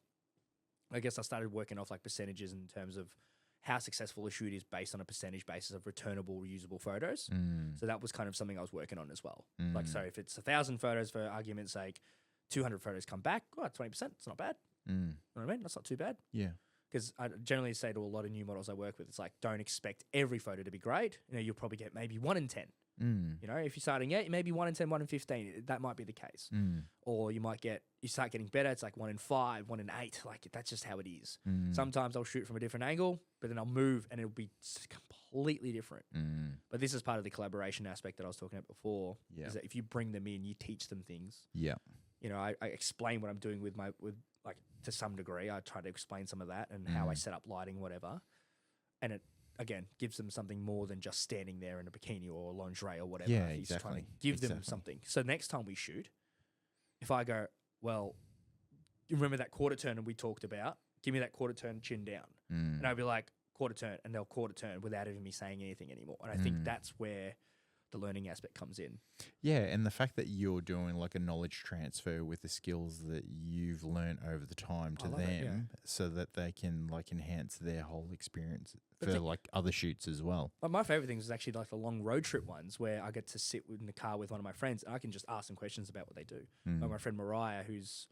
I guess I started working off, like, percentages in terms of how successful a shoot is based on a percentage basis of returnable, reusable photos. So that was kind of something I was working on as well. Like, so if it's 1,000 photos, for argument's sake, 200 photos come back, 20%, it's not bad. You know what I mean? That's not too bad. Yeah. Because I generally say to a lot of new models I work with, it's like, don't expect every photo to be great. You know, you'll probably get maybe 1 in 10. You know, if you're starting out, maybe 1 in 10, 1 in 15. That might be the case. Or you start getting better. It's like 1 in 5, 1 in 8. Like, that's just how it is. Sometimes I'll shoot from a different angle, but then I'll move and it'll be completely different. But this is part of the collaboration aspect that I was talking about before. Yeah. Is that if you bring them in, you teach them things. Yeah. You know, I explain what I'm doing with like, to some degree. I try to explain some of that and how I set up lighting, whatever. And it, again, gives them something more than just standing there in a bikini or lingerie or whatever. Yeah, He's trying exactly. to give them something. So next time we shoot, if I go, well, you remember that quarter turn and we talked about? Give me that quarter turn chin down. And I'll be like, quarter turn, and they'll quarter turn without even me saying anything anymore. And I think that's where the learning aspect comes in. Yeah, and the fact that you're doing like a knowledge transfer with the skills that you've learned over the time to I love it, them, so that they can like enhance their whole experience But for think- like other shoots as well. But my favorite things is actually like the long road trip ones where I get to sit in the car with one of my friends and I can just ask them questions about what they do. Mm. Like my friend Mariah, who's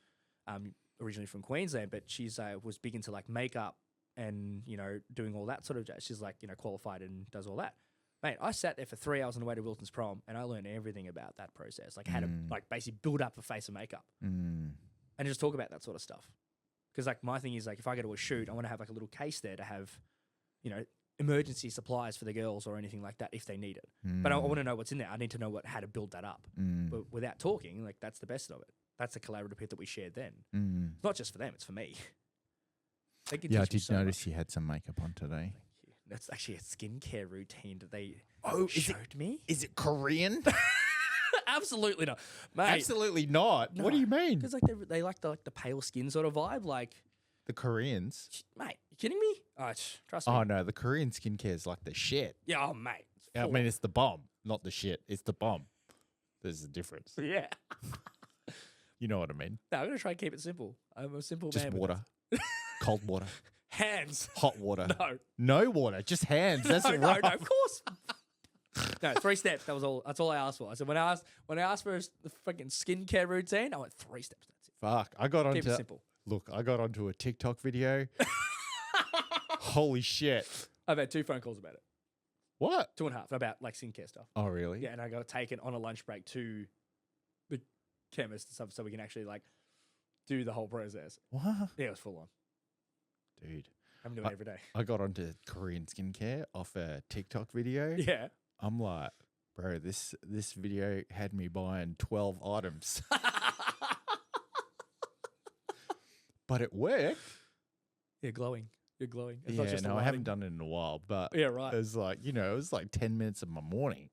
originally from Queensland, but she's was big into like makeup and, you know, doing all that sort of jazz. She's like, you know, qualified and does all that. Mate, I sat there for 3 hours on the way to Wilton's prom and I learned everything about that process. Like how to like basically build up a face of makeup and just talk about that sort of stuff. Because like my thing is like if I go to a shoot, I want to have like a little case there to have, you know, emergency supplies for the girls or anything like that if they need it. But I want to know what's in there. I need to know how to build that up. But without talking, like that's the best of it. That's the collaborative bit that we shared then. It's not just for them, it's for me. They can Yeah, I teach me did so notice much. you had some makeup on today. Thank you. That's actually a skincare routine that they Is it- showed me. Is it Korean? Absolutely not, mate. Absolutely not. What do you mean? Because like they like the pale skin sort of vibe. Like, The Koreans? mate, you kidding me? Oh, trust me. Oh no, the Korean skincare is like the shit. Yeah, oh mate. It's I full mean, it's the bomb, not the shit. It's the bomb. There's a difference. on. Yeah. You know what I mean? No, I'm gonna try and keep it simple. I'm a simple Just man. with water, cold water, Hands. hot water. No. No water, just hands. That's no, it, no, right? no, of course. No, 3 steps. That was all. That's all I asked for. I said when I asked for the freaking skincare routine, I went 3 steps. That's it. Fuck, I got Keep it onto. simple. Look, I got onto a TikTok video. Holy shit! I've had 2 phone calls about it. What? 2.5 about like skincare stuff. Oh really? Yeah, and I got taken on a lunch break to the chemist and stuff so we can actually like do the whole process. What? Yeah, it was full on. Dude, I'm doing it every day. I got onto Korean skincare off a TikTok video. Yeah. I'm like, bro, this video had me buying 12 items, but it worked. You're glowing. You're glowing. It's Yeah, not just the no, I haven't lighting. done it in a while, but Yeah, right. it was like, you know, it was like 10 minutes of my morning.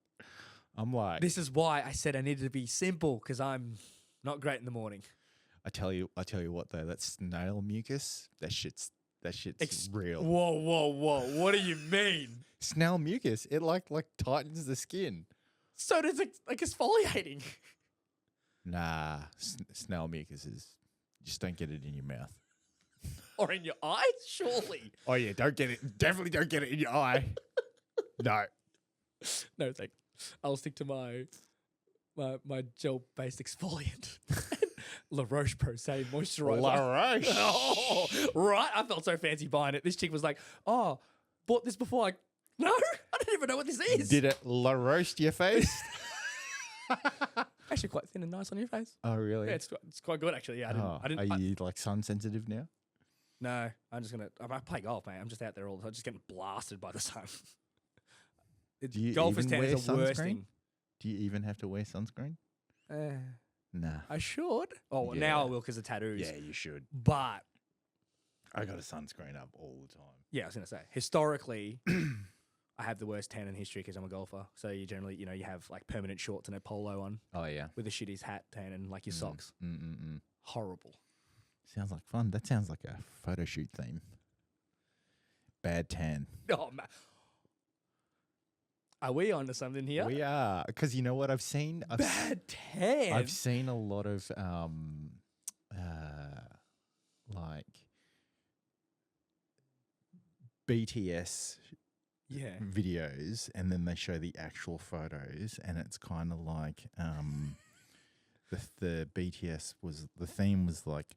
I'm like, This is why I said I needed to be simple because I'm not great in the morning. I tell you what though, that snail mucus, that shit's real. Whoa. What do you mean? Snail mucus, it like tightens the skin. So does it like exfoliating. Nah, snail mucus is, just don't get it in your mouth. Or in your eyes, surely. Oh yeah, don't get it. Definitely don't get it in your eye. No. No, thanks. I'll stick to my gel-based exfoliant. La Roche-Posay moisturizer. La Roche. Oh, right. I felt so fancy buying it. This chick was like, "Oh, bought this before." No, I didn't even know what this is. Did it La Roche your face? Actually, quite thin and nice on your face. Oh really? Yeah, it's quite good actually. Yeah, I didn't. Are you like sun sensitive now? No, I'm just gonna. I play golf, mate. I'm just out there all the time, just getting blasted by the sun. Do you Golf even is wear the worst sunscreen? thing. Do you even have to wear sunscreen? Nah. I should. Oh, Yeah. now I will because of tattoos. Yeah, you should. But I got a sunscreen up all the time. yeah, I was gonna say historically, I have the worst tan in history because I'm a golfer. So you generally, you know, you have like permanent shorts and a polo on Oh yeah. with a shitty hat tan and like your socks. Horrible. Sounds like fun. That sounds like a photo shoot theme. Bad tan. Oh man. Are we onto something here? We are, because you know what I've seen. Bad tan. I've seen a lot of like BTS yeah. videos, and then they show the actual photos, and it's kind of like the BTS was, the theme was like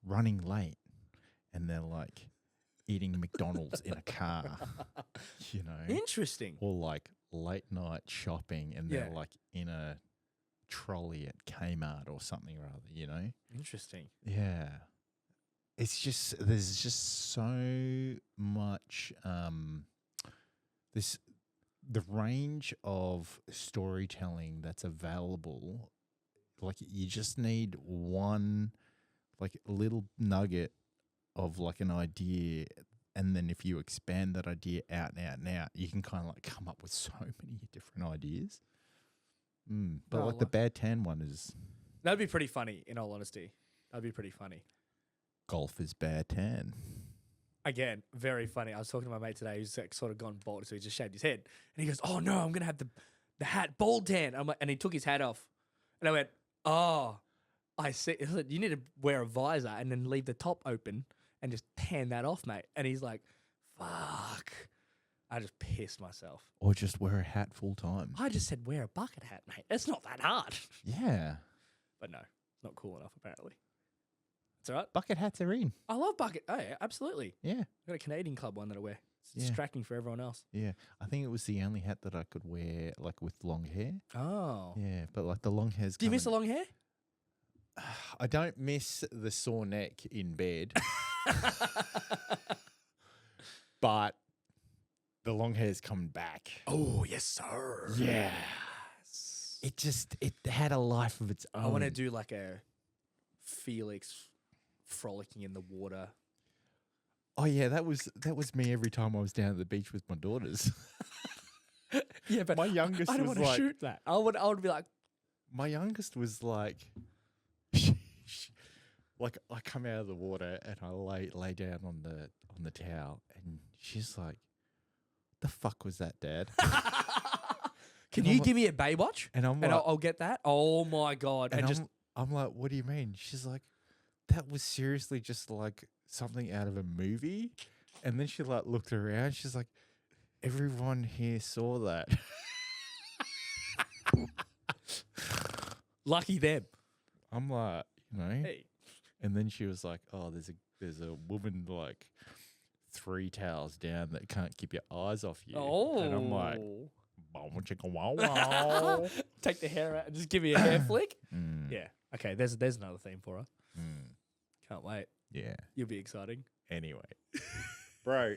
running late, and they're like eating McDonald's in a car, you know, Interesting. or like late night shopping, and they're Yeah. like in a trolley at Kmart or something or other, you know. Interesting. Yeah. It's just, there's just so much the range of storytelling that's available. Like you just need one like little nugget of like an idea, and then if you expand that idea out and out and out, you can kind of like come up with so many different ideas. But Oh, like the bad tan one is That'd be pretty funny, in all honesty. That'd be pretty funny. golf is bad tan. Again, very funny. I was talking to my mate today who's like sort of gone bald, so he just shaved his head. And he goes, "Oh no, I'm gonna have the hat, bald tan. I'm like, and he took his hat off. And I went, oh, I see. He said, you need to wear a visor and then leave the top open and just tan that off, mate. And he's like, fuck. I just pissed myself. Or just wear a hat full time. I just said, wear a bucket hat, mate. It's not that hard. Yeah. But no, it's not cool enough, apparently. It's all right. Bucket hats are in. I love bucket. Oh, yeah, absolutely. Yeah. I've got a Canadian club one that I wear. It's Yeah. distracting for everyone else. Yeah. I think it was the only hat that I could wear, like, with long hair. Oh. Yeah. But, like, the long hair's Do you miss the long hair? I don't miss the sore neck in bed. But the long hair's coming back. Oh, yes, sir. Yeah. It had a life of its own. I want to do like a Felix frolicking in the water. Oh yeah, that was me every time I was down at the beach with my daughters. Yeah, but my youngest I don't was want to like, shoot that. I would be like, my youngest was like, like I come out of the water and I lay down on the towel and she's like, "The fuck was that, Dad?" can And you I'm give me a Baywatch? And I'm And like, I'll get that. Oh my god! and And I'm like, "What do you mean?" She's like, "That was seriously just like something out of a movie." And then she like looked around. She's like, "Everyone here saw that." lucky them. I'm like, you know. Hey. And then she was like, "Oh, there's a woman like 3 towels down that can't keep your eyes off you." Oh. And I'm like, "Bow, chicka, wow, wow." Take the hair out and just give me a hair flick. Mm, Yeah. Okay. There's another theme for her. mm, Can't wait. yeah. You'll be exciting. Anyway, bro,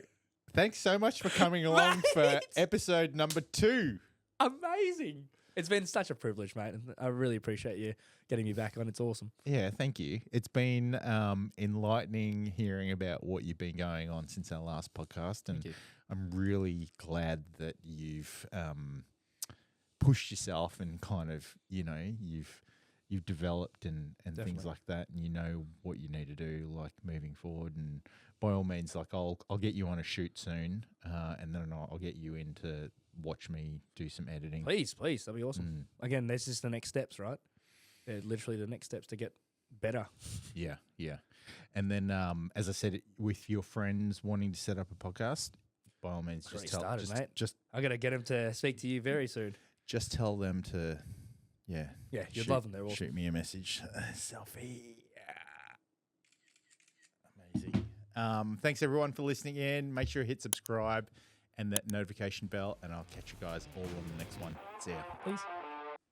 thanks so much for coming along for Mate. episode number 2. Amazing. It's been such a privilege, mate. And I really appreciate you getting me back on. It's awesome. Yeah, thank you. It's been enlightening hearing about what you've been going on since our last podcast, and Thank you. I'm really glad that you've pushed yourself and kind of, you know, you've developed and things Definitely. like that, and you know what you need to do, like moving forward. And by all means, like I'll get you on a shoot soon, and then I'll get you in to watch me do some editing. Please, that'd be awesome. Again, this is the next steps, right? They're literally the next steps to get better. Yeah, yeah. And then, as I said, with your friends wanting to set up a podcast, by all means, Already just tell started, mate. just I got to get him to speak to you very soon. just tell them to, yeah, Yeah, you'd shoot- love them. They're awesome. shoot me a message. Selfie. Amazing. Thanks everyone for listening in. Make sure you hit subscribe and that notification bell, and I'll catch you guys all on the next one. See ya. Peace.